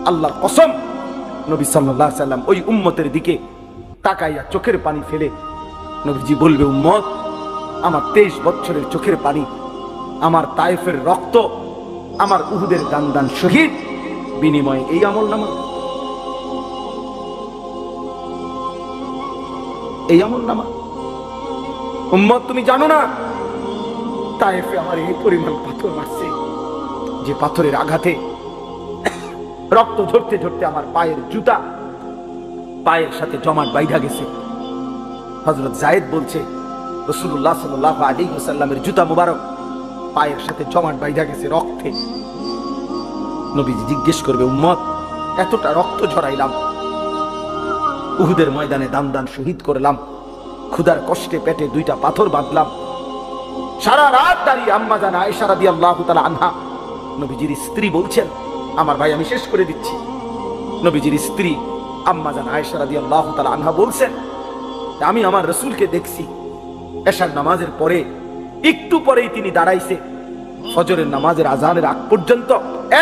আল্লাহর কসম, নবী সাল্লাল্লাহু আলাইহি সাল্লাম ওই উম্মতের দিকে তাকাইয়া চোখের পানি ফেলে নবীজি বলবে, উম্মত, আমার 23 বছরের চোখের পানি, আমার তায়েফের রক্ত, আমার উহুদের দান শহীদ বিনিময়ে এই আমলনামা, এই আমলনামা। উম্মত, তুমি জানো না তায়েফে আমার এই পরিমাণ পাথর মারছে, যে পাথরের আঘাতে রক্ত ঝরতে ঝরতে আমার পায়ের জুতা পায়ের সাথে জমাট বাইধা গেছে। হযরত যায়েদ বলছে, রাসূলুল্লাহ সাল্লাল্লাহু আলাইহি ওয়াসাল্লামের জুতা মুবারক পায়ের সাথে জমাট বাইধা গেছে রক্তে। নবীজি জিজ্ঞেস করবে, উম্মত, এতটা রক্ত ঝরাইলাম, উহুদের ময়দানে দান শহীদ করলাম, ক্ষুধার কষ্টে পেটে 2টা পাথর বাঁধলাম, সারা রাত দাঁড়িয়ে আম্মা জান আয়েশা রাদিয়াল্লাহু তাআলা আনহা, নবীজির স্ত্রী বলছেন, আমার ভাই আমি শেষ করে দিচ্ছি, নবীজির স্ত্রী আম্মা জান আয়েশা রাদিয়াল্লাহু তাআলা আনহা বলছেন, আমি আমার রাসূলকে দেখছি এশার নামাজের পরে একটু পরেই তিনি দাঁড়াইছে, ফজরের নামাজের আজানের আগ পর্যন্ত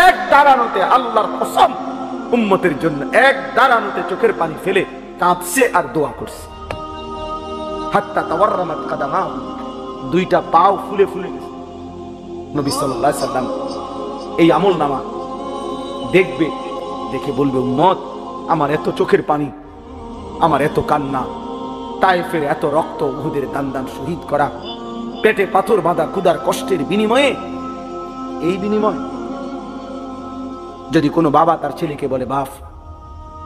এক দাঁড়ানোতে, আল্লাহর কসম, উম্মতের জন্য এক দাঁড়ানোতে চোখের পানি ফেলে কাঁদছে আর দোয়া করছে। হাত্তা তাওয়াররামাত কাদামা, 2টা পাও ফুলে ফুলে গেছে। নবী সাল্লাল্লাহু আলাইহি সাল্লাম এই আমলনামা দেখবে, দেখে বলবে, উম্মত, আমার এত চোখের পানি, আমার এত কান্না, তায়েফের এত রক্ত, উহুদের দান শহীদ করা, পেটে পাথর বাঁধা, ক্ষুধার কষ্টের বিনিময়ে, এই বিনিময় যদি কোনো বাবা তার ছেলেকে বলে, বাপ,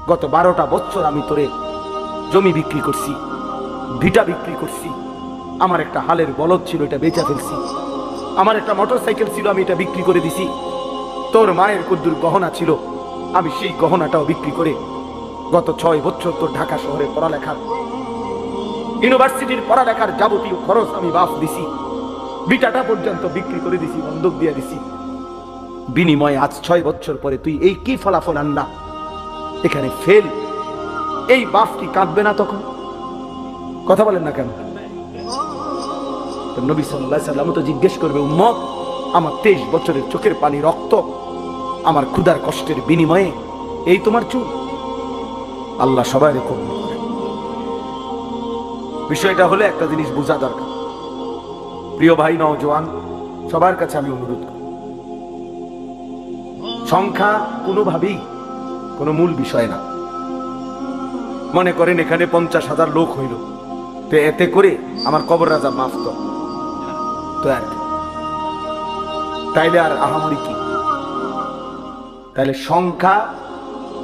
গত 12টা বছর আমি তোরে জমি বিক্রি করছি, ভিটা বিক্রি করছি, আমার একটা হালের বলদ ছিল, এটা বেচা ফেলছি, আমার একটা মোটরসাইকেল ছিল, আমি এটা বিক্রি করে দিছি, তোর মায়ের কদ্দুর গহনা ছিল, আমি সেই গহনাটাও বিক্রি করে গত 6 বছর তোর ঢাকা শহরে পড়ালেখার, ইউনিভার্সিটির পড়ালেখার যাবতীয় খরচ আমি বাপ দিছি, বিটাটা পর্যন্ত বিক্রি করে দিছি, বন্ধক দিয়ে দিছি, বিনিময়ে আজ 6 বছর পরে তুই এই কি ফলাফল আনলা, এখানে ফেল। এই বাপ কি কাঁদবে না তখন? কথা বলেন না কেন? নবী সাল্লাল্লাহু আলাইহি সাল্লাম তো জিজ্ঞেস করবে, উম্মত, আমার 23 বছরের চোখের পানি, রক্ত, আমার ক্ষুধার কষ্টের বিনিময়ে এই তোমার চুল। আল্লাহ সবাই কবুল করে। বিষয়টা হলে একটা জিনিস বোঝা দরকার, প্রিয় ভাই নওজোয়ান, সবার কাছে আমি অনুরোধ করি, সংখ্যা কোনোভাবেই কোনো মূল বিষয় না। মনে করেন এখানে 50,000 লোক হইল, তো এতে করে আমার কবর রাজা মাফ তো আর কি, তাইলে আর আহামরি কি? তাইলে সংখ্যা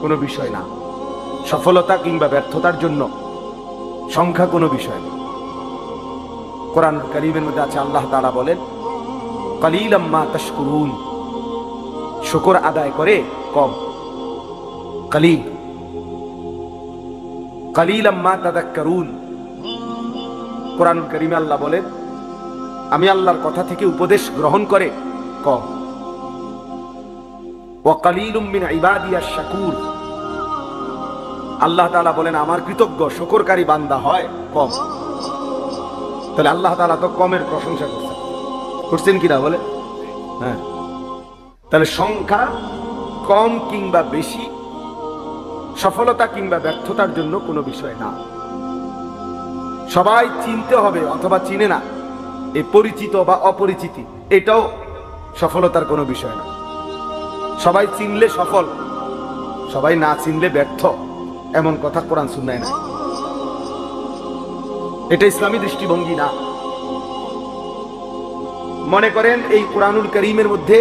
কোনো বিষয় না, সফলতা কিংবা ব্যর্থতার জন্য সংখ্যা কোনো বিষয় না। কোরআন কারীমের মধ্যে আছে, আল্লাহ তাআলা বলেন, কালিলাম মা তাশকুরুন, শুকর আদায় করে কম, কালিলাম মা তাযাক্কারুন। কোরআন কারীমে আল্লাহ বলেন, আমি আল্লাহর কথা থেকে উপদেশ গ্রহণ করে কম। ওয়া কালিলুম মিন ইবাদিয়াশ শাকুর, আল্লাহ তাআলা বলেন আমার কৃতজ্ঞ শুকরকারী বান্দা হয় কম। তাহলে আল্লাহ তাআলা তো কমের প্রশংসা করছেন কিনা বলে? হ্যাঁ। তাহলে সংখ্যা কম কিংবা বেশি সফলতা কিংবা ব্যর্থতার জন্য কোনো বিষয় না। সবাই চিনতে হবে অথবা চিনে না, এই পরিচিত বা অপরিচিতি, এটাও সফলতার কোনো বিষয় না। সবাই চিনলে সফল, সবাই না চিনলে ব্যর্থ, এমন কথা কোরআন সুন্নায় না। এটা ইসলামী দৃষ্টিভঙ্গি না। মনে করেন এই কোরআনুল কারীমের মধ্যে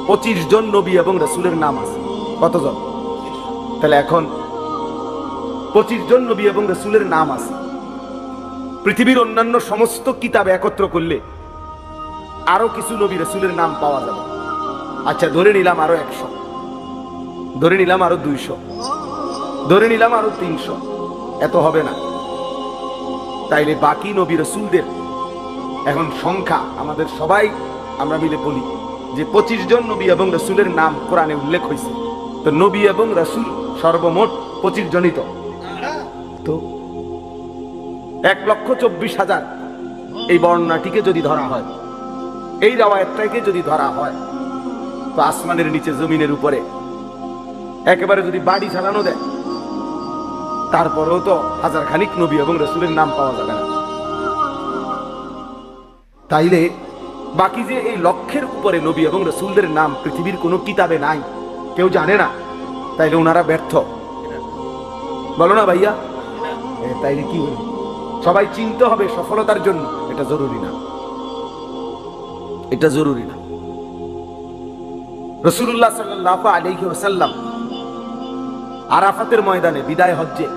25 জন নবী এবং রাসূলের নাম আছে। কতজন? তাহলে এখন 25 জন নবী এবং রাসূলের নাম আছে। পৃথিবীর অন্যান্য সমস্ত কিতাব একত্র করলে আরো কিছু নবী রাসূলের নাম পাওয়া যাবে। আচ্ছা, ধরে নিলাম আরো 100, ধরে নিলাম আরো 200, ধরে নিলাম আরো 300, এত হবে না। তাইলে বাকি নবী রাসূলদের এখন সংখ্যা আমাদের সবাই আমরা মিলে বলি যে 25 জন নবী এবং রাসূলের নাম কোরআনে উল্লেখ হয়েছে। তো নবী এবং রাসূল সর্বমোট 25 জনই তো 1,24,000 এই বর্ণনাটিকে যদি ধরা হয়, এই রাওয়ায়াতটাকে যদি ধরা হয়, তো আসমানের নিচে জমিনের উপরে একেবারে যদি বাড়ি চালানো দেয়, তারপরেও তো হাজার খানিক নবী এবং রসুলের নাম পাওয়া যাবে না। তাইলে বাকি যে এই লক্ষের উপরে নবী এবং রসুলদের নাম পৃথিবীর কোনো কিতাবে নাই, কেউ জানে না, তাইলে ওনারা ব্যর্থ, বলো না ভাইয়া? তাইলে কি হলো? সবাই চিনতে হবে সফলতার জন্য, এটা জরুরি না, এটা জরুরি না। রাসূলুল্লাহ সাল্লাল্লাহু আলাইহি ওয়াসাল্লাম আরাফাতের ময়দানে বিদায় হজ্জে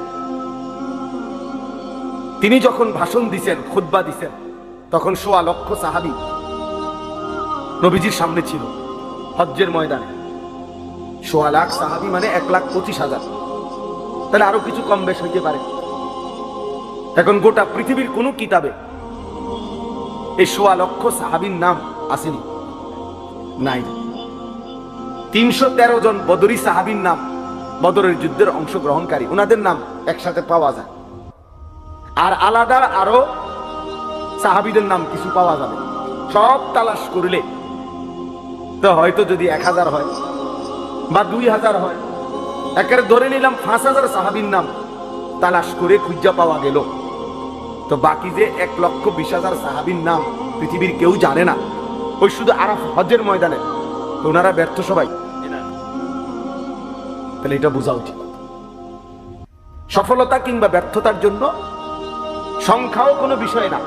তিনি যখন ভাষণ দিছেন, খুতবা দিছেন, তখন ১৬ লক্ষ সাহাবী নবীজির সামনে ছিল হজ্জের ময়দানে। ১৬ লাখ সাহাবী মানে ১,২৫,০০০, তাহলে আরো কিছু কম বেশ হইতে পারে। এখন গোটা পৃথিবীর কোন কিতাবে এই ১৬ লক্ষ সাহাবীর নাম আসেনি, নাই। ৩১৩ জন বদরি সাহাবীর নাম, বদরের যুদ্ধের অংশগ্রহণকারী, ওনাদের নাম একসাথে পাওয়া যায়। আর আলাদা আরো সাহাবীদের নাম কিছু পাওয়া যাবে। সব তালাশ করলে তো হয়তো যদি ১,০০০ হয় বা ২,০০০ হয়, একেবারে ধরে নিলাম ৫,০০০ সাহাবীর নাম তালাশ করে খুঁজা পাওয়া গেল, তো বাকি যে ১,২০,০০০ সাহাবীর নাম পৃথিবীর কেউ জানে না, ওই শুধু আরাফ হজ্জের ময়দানে, তো ওনারা ব্যর্থ সবাই। তাহলে এটা বোঝা উচিত। সফলতা কিংবা ব্যর্থতার জন্য সংখ্যাও কোনো বিষয় না।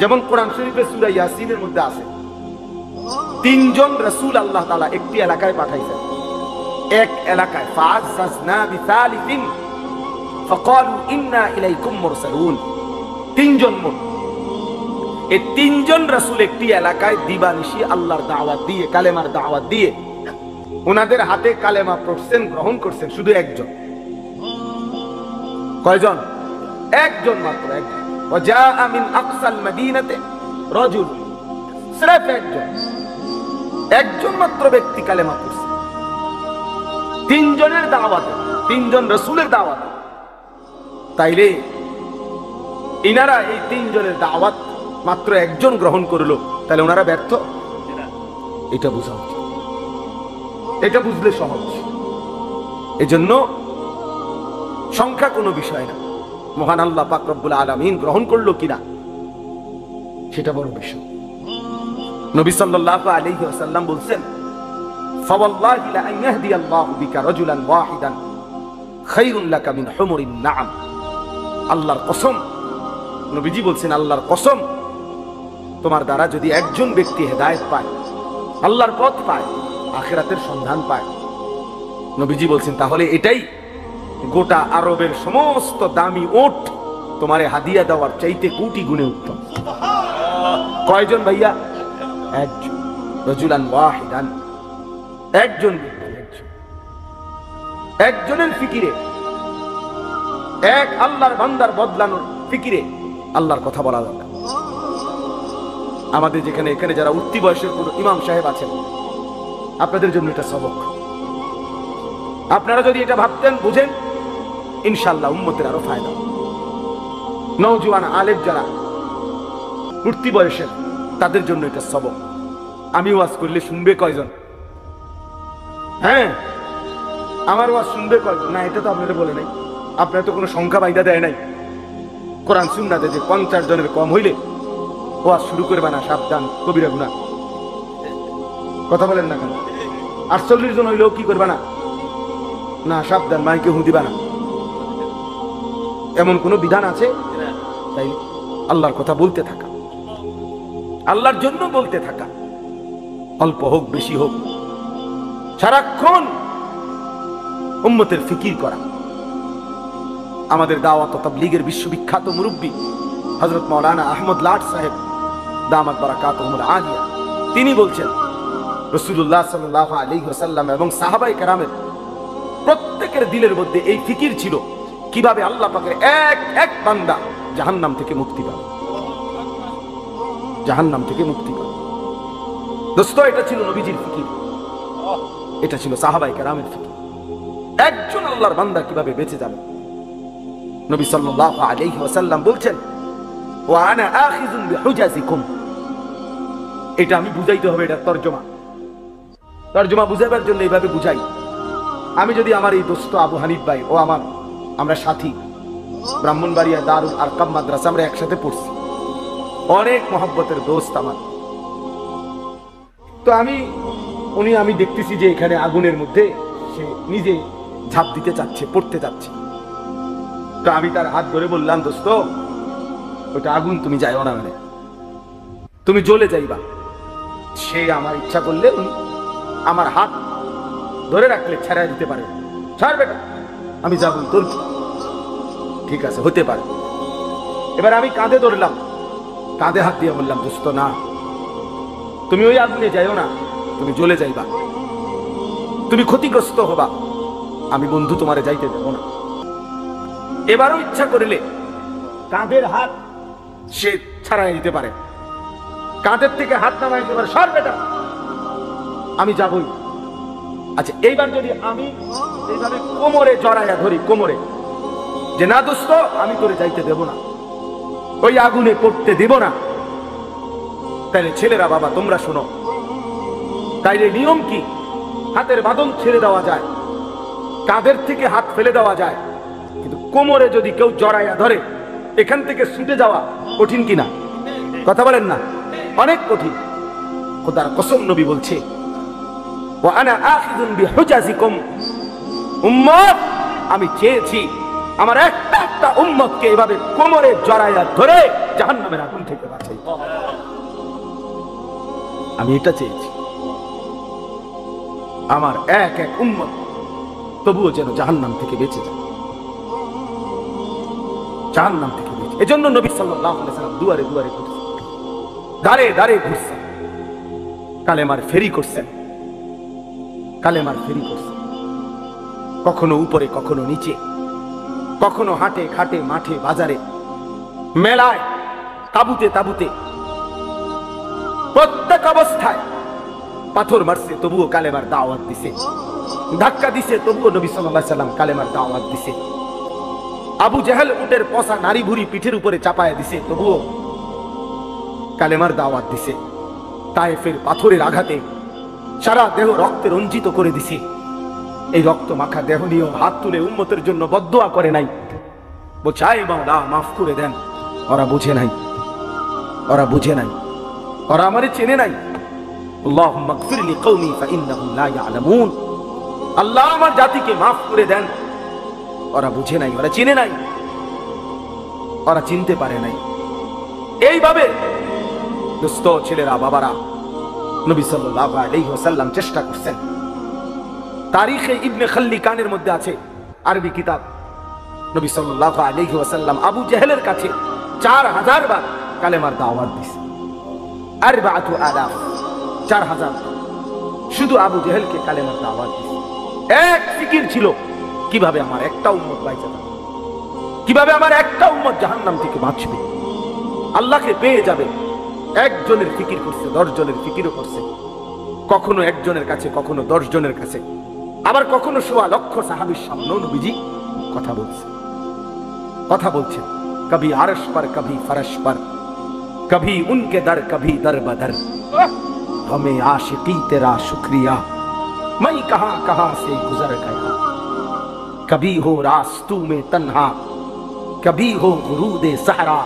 যেমন কোরআন শরীফের সূরা ইয়াসিনের মধ্যে আছে ৩ জন রাসূল আল্লাহ তাআলা একটি এলাকায় পাঠাইছেন, এক এলাকায় ফাআযাযনা বিসালিসিন ফাকালু ইন্না ইলাইকুম মুরসালুন। ৩ জন মোট, এই ৩ জন রাসূল একটি এলাকায় দিবানিশি আল্লাহর দাওয়াত দিয়ে, কালেমার দাওয়াত দিয়ে ওনাদের হাতে কালেমা পড়ছেন, গ্রহণ করছেন শুধু একজন। কয়জন? একজন মাত্র, একজন। ওয়াজাআ মিন আকসাল মাদিনাতে রাজুল, সির্ফ একজন, একজন মাত্র ব্যক্তি কালেমা পড়ছে ৩ জনের দাওয়াতে, ৩ জন রাসূলের দাওয়াতে। তাইলে ইনারা এই ৩ জনের দাওয়াত মাত্র একজন গ্রহণ করলো, তাহলে ওনারা ব্যর্থ? এটা বোঝা উচিত, এটা বুঝলে সহজ। এজন্য সংখ্যা কোনো বিষয় না, মহান আল্লাহ পাক রব্বুল আলামিন গ্রহণ করলো কিনা সেটা বড় বিষয়। নবী সাল্লাল্লাহু আলাইহি ওয়াসাল্লাম বলছেন, ফাওয়াল্লাহি লা আন ইয়াহদিয়াল্লাহু বিকা রাজুলান ওয়াহিদান খায়রুন লাকা মিন হুমুরিন নাআম। আল্লাহর কসম, নবীজি বলছেন আল্লাহর কসম, তোমার দ্বারা যদি একজন ব্যক্তি হেদায়েত পায়, আল্লাহর পথ পায়, আখিরাতের সন্ধান পায়, নবীজি বলছেন তাহলে এটাই গোটা আরবের সমস্ত দামি ওট তোমারে হাদিয়া দেওয়ার চাইতে কোটি গুণে উত্তম। কয়জন ভাইয়া? একজন, রাজুলান ওয়াহিদান, একজন ব্যক্তি, একজনের ফিকিরে, এক আল্লাহর বান্দার বদলানোর ফিকিরে আল্লাহর কথা বলা যাবে। আমাদের যেখানে এখানে যারা উঠতি বয়সের কোন ইমাম সাহেব আছেন, আপনাদের জন্য এটা সবক। আপনারা যদি এটা ভাবতেন, বুঝেন, ইনশাআল্লাহ উম্মতের আরো ফায়দা। নওজোয়ান আলেম যারা উঠতি বয়সের, তাদের জন্য এটা সবক। আমি ওয়াজ করলে শুনবে কয়জন? হ্যাঁ, আমার ওয়াজ শুনবে কয়জন? না, এটা তো আপনারা বলে নাই, আপনারা তো কোনো সংখ্যা বাইদা দেয় নাই। কোরআন সুন্নাতে যে 50 জনের কম হইলে ওয়াজ শুরু করবে না, সাবধান, কবিরা গুনাহ। কথা বলেন না কেন? 48 জন হইলেও কি করবে না? না, সাবধান, মাইকে হুদিবা না। এমন কোন বিধান আছে? তাই আল্লাহর কথা বলতে থাকা, আল্লাহর জন্য বলতে থাকা, অল্প হোক বেশি হোক, সারাক্ষণ উম্মতের ফিকির করা। আমাদের দাওয়াত ও তাবলীগের বিশ্ববিখ্যাত মুরব্বী হযরত মাওলানা আহমদ লাট সাহেব দামাত বারাকাতুহুল আলিয়া, তিনি বলছেন রাসূলুল্লাহ সাল্লাল্লাহু আলাইহি ওয়াসাল্লাম এবং সাহাবায়ে কেরামের প্রত্যেকের দিলের মধ্যে এই ফিকির ছিল কিভাবে আল্লাহ পাকের এক এক বান্দা জাহান্নাম থেকে মুক্তি পাবে, জাহান্নাম থেকে মুক্তি পাবে। দোস্ত, এটা ছিল নবীজির ফিকির, এটা ছিল সাহাবায়ে কেরামের ফিকির। একজন আল্লাহর বান্দা কিভাবে বেঁচে যাবে। নবী সাল্লাল্লাহু আলাইহি ওয়াসাল্লাম বলছেন, ওয়া আনা আখিযুন বিহুজাজিকুম। এটা আমি বুঝাইতে হবে, এটা তরজমা। তরজমা বুঝাবার জন্য এইভাবে বুঝাই। আমি যদি আমার এই দোস্ত আবু হানিফ ভাই ও আমরা সাথী, ব্রাহ্মণবাড়িয়া দারুল আরকাম মাদ্রাসা আমরা একসাথে পড়ছি, অনেক মহব্বতের দোস্ত আমার। তো আমি দেখতেছি যে এখানে আগুনের মধ্যে সে নিজে ঝাঁপ দিতে চাচ্ছে, পড়তে যাচ্ছে। তো আমি তার হাত ধরে বললাম, দোস্ত ওটা আগুন, তুমি যাইও না, মানে তুমি জ্বলে যাইবা। সে আমার ইচ্ছা করলে উনি আমার হাত ধরে রাখলে ছেড়ে দিতে পারে, ছাড় বেটা, আমি যাবো, তোর ঠিক আছে, হতে পারে। এবার আমি কাঁধে ধরলাম, কাঁধে হাত দিয়ে বললাম, দোস্ত না, তুমি ওই আগুনে যাইও না, তুমি জ্বলে যাইবা, তুমি ক্ষতিগ্রস্ত হবা, আমি বন্ধু তোমারে যাইতে দেব না। এবারও ইচ্ছা করিলে কাঁধের হাত সে ছাড়াই দিতে পারে, কাঁধের থেকে হাত নামাই দিতে পারে, সর বেটা, আমি যাবই। আচ্ছা, এইবার যদি আমি এইভাবে কোমরে জড়াইয়া ধরি, কোমরে, যে না দোস্ত আমি তোরে যাইতে দেব না, ওই আগুনে পড়তে দিব না, তাইলে ছেলেরা বাবা তোমরা শোনো, তাইলে নিয়ম কি? হাতের বাঁধন ছেড়ে দেওয়া যায়, কাঁধের থেকে হাত ফেলে দেওয়া যায়, কিন্তু কোমরে যদি কেউ জড়াইয়া ধরে, এখান থেকে ছুটে যাওয়া কঠিন কিনা? কথা বলেন না, অনেক কঠিন। খোদার কসম নবী বলছে, ওয়া আনা আখিযুন বিহুজাজিকুম, উম্মত আমি চেয়েছি আমার একটা উম্মতকে এভাবে কোমরে জড়াইয়া ধরে জাহান্নামের আগুন থেকে বাঁচাই, আমি এটা চেয়েছি, আমার এক উম্মত তবুও যেন জাহান্নাম থেকে বেঁচে যায়, জাহান্নাম থেকে বেঁচে। এজন্য নবী সাল্লাল্লাহু আলাইহি ওয়াসাল্লাম দুয়ারে দুয়ারে ঘুরছেন, দাঁড়ে দাঁড়ে ঘুরছেন, কালেমার ফেরি করছেন, কালেমার ফেরি করছেন, কখনো উপরে কখনো নিচে, কখনো হাটে ঘাটে মাঠে বাজারে মেলায় তাবুতে তাবুতে, প্রত্যেক অবস্থায় পাথর মারছে তবুও কালেমার দাওয়াত দিছে, ধাক্কা দিছে তবুও নবী সাল্লাল্লাহু আলাইহি ওয়াসাল্লাম কালেমার দাওয়াত দিছে। আবু জেহেল উটের পচা নারী ভুরি পিঠের উপরে চাপায়া দিছে তবুও কালেমার দাওয়াত দিছে। তায়েফের পাথরের আঘাতে সারা দেহ রক্তে রঞ্জিত করে দিছে, এই রক্ত মাখা দেহ নিয়ে হাত তুলে উম্মতের জন্য বদদোয়া করে নাই, বোঝাই মাওলা মাফ করে দেন। ওরা বুঝে নাই, ওরা বুঝে নাই, ওরা আমারে চেনে নাই। আল্লাহুম্মা গফির লিকওমি ফাইন্নাহুম লা ইয়ালামুন, আল্লাহ আমার জাতিকে মাফ করে দেন। ওরা বুঝে নাই, ওরা চিনে নাই, ওরা চিনতে পারে নাই। এইভাবে দোস্ত ছেলেরা বাবারা, নবী সাল্লাল্লাহু আলাইহি ওয়াসাল্লাম চেষ্টা করছেন। তারিখে ইবনে খাল্লিকানের মধ্যে আছে, আরবি কিতাব, নবী সাল্লাল্লাহু আলাইহি ওয়াসাল্লাম আবু জেহেলের কাছে 4000 বার কালেমার দাওয়াত দিয়েছে, 4000, 4000 শুধু আবু জেহেলকে কালেমার দাওয়াত দিয়েছে। এক ফিকির ছিল, কিভাবে আমার একটা উম্মত বাইচে যাবে, কিভাবে আমার একটা উম্মত জাহান্নাম থেকে বাঁচবে, আল্লাহকে পেয়ে যাবে। একজনের ফিকির করছে, 10 জনের ফিকিরও করছে, কখনো একজনের কাছে, কখনো 10 জনের কাছে, আবার কখনো 1.25 লক্ষ সাহাবীর সামনেও নবীজি কথা বলছে, কথা বলছেন। কবি আরশ पर कभी फरश पर, कभी उनके दर कभी दर बदर, हमें आशिकी तेरा शुक्रिया, मैं कहां कहां से गुजर गया, कभी हो रास्तू में तन्हा, कभी हो गुरूदे सहरा,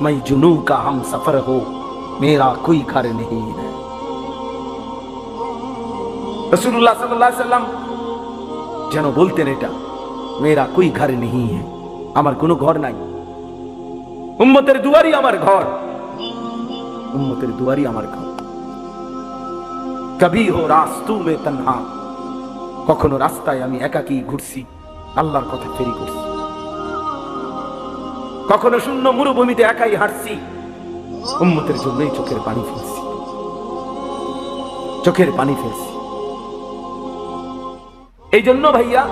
मैं जुनू का हम सफर हो, मेरा कोई घर नहीं है। रसूलुल्लाह सल्लल्लाहु अलैहि वसल्लम যেন বলতেন এটা, মেরা কোই ঘর নেই, আমার কোনো ঘর নাই, উম্মতের দুয়ারই আমার ঘর, উম্মতের দুয়ারই আমার ঘর। কবি হো রাস্তু মে তনহা, কখনো রাস্তায় আমি একাকী ঘুরছি, আল্লাহর কথা ফেরি করছি, কখনো শূন্য মরুভূমিতে একাই হাঁটছি, উম্মতের জন্যই চোখের পানি ফেলছি, চোখের পানি ফেলছি। এই জন্য ভাইয়া,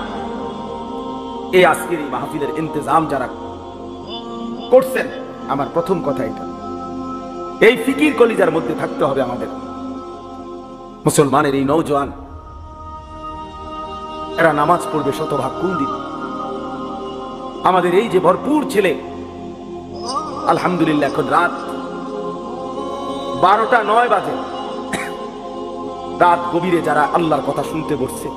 এই আজকের এই মাহফিলের ইন্তজাম যারা করছেন, আমার প্রথম কথা এটা, এই ফিকির কলিজার মধ্যে থাকতে হবে আমাদের। মুসলমানের এই নওজোয়ান, এরা নামাজ পড়বে শতভাগ কোন দিন? আমাদের এই যে ভরপুর ছেলে, আলহামদুলিল্লাহ এখন রাত 12টা 9 বাজে, রাত গভীরে যারা আল্লাহর কথা শুনতে বসছে,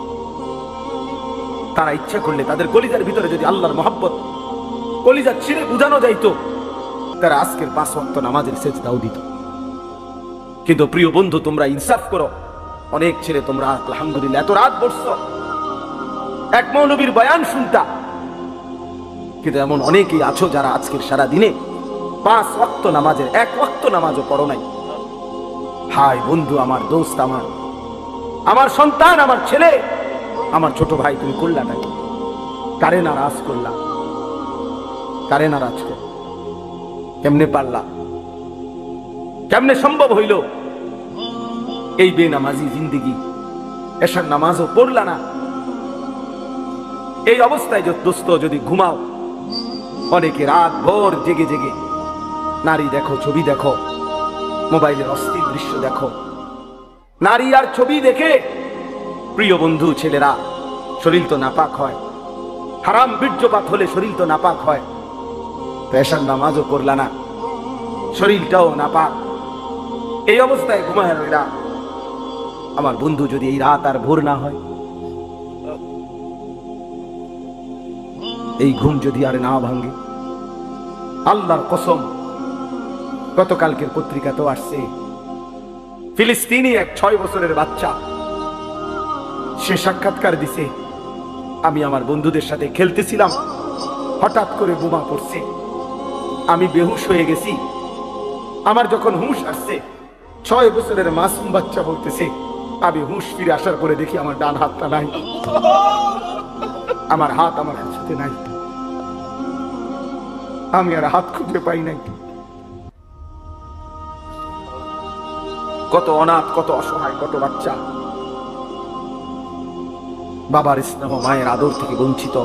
তারা ইচ্ছা করলে তাদের কলিজার ভিতরে যদি আল্লাহর মহব্বত কলিজা ছিঁড়ে বুঝানো যাইতো, তারা আজকের 5 ওয়াক্ত নামাজের সেজদাও দিত। কিন্তু প্রিয় বন্ধু, তোমরা ইনসাফ করো। অনেক ছেলে তোমরা আলহামদুলিল্লাহ এত রাত বসছো এক মৌলবীর বয়ান শুনতা, কিন্তু এমন অনেকেই আছো যারা আজকের সারা দিনে 5 ওয়াক্ত নামাজের 1 ওয়াক্ত নামাজও পড়ো নাই। হায় বন্ধু, আমার দোস্ত, আমার সন্তান, আমার ছেলে, আমার ছোট ভাই, তুমি করলা নাকি? কারে নারাজ করলা? কারে নারাজ কর? কেমনে পারলা? কেমনে সম্ভব হইল এই বেনামাজি জিন্দিগি? এশার নামাজও পড়লা না। এই অবস্থায় দোস্ত যদি ঘুমাও, অনেকে রাত ভোর জেগে জেগে নারী দেখো, ছবি দেখো, মোবাইলের অস্থির দৃশ্য দেখো। নারী আর ছবি দেখে প্রিয় বন্ধু ছেলেরা শরীর তো নাপাক হয়, হারাম বীর্যপাত হলে শরীর তো নাপাক হয়। এশার নামাজও করলা না, শরীরটাও নাপাক। এই অবস্থায় ঘুমায় রইলা। আমার বন্ধু, যদি এই রাত আর ভোর না হয়, এই ঘুম যদি আর না ভাঙে, আল্লাহর কসম, গতকালকের পত্রিকাতেও আসছে, ফিলিস্তিনি এক 6 বছরের বাচ্চা, সে সাক্ষাৎকার দিছে, আমি আমার বন্ধুদের সাথে খেলতেছিলাম, হঠাৎ করে বোমা পড়ছে, আমি বেহুশ হয়ে গেছি। আমার যখন হুঁশ আসছে, 6 বছরের মাসুম বাচ্চা বলতেছে, আমি হুঁশ ফিরে আসার পরে দেখি আমার ডান হাতটা নাই, আমার হাত আমার সাথে নাই, আমি আর হাত খুঁজে পাই নাই। কত অনাথ, কত অসহায়, কত বাচ্চা বাবার স্নেহ, মায়ের আদর থেকে বঞ্চিত।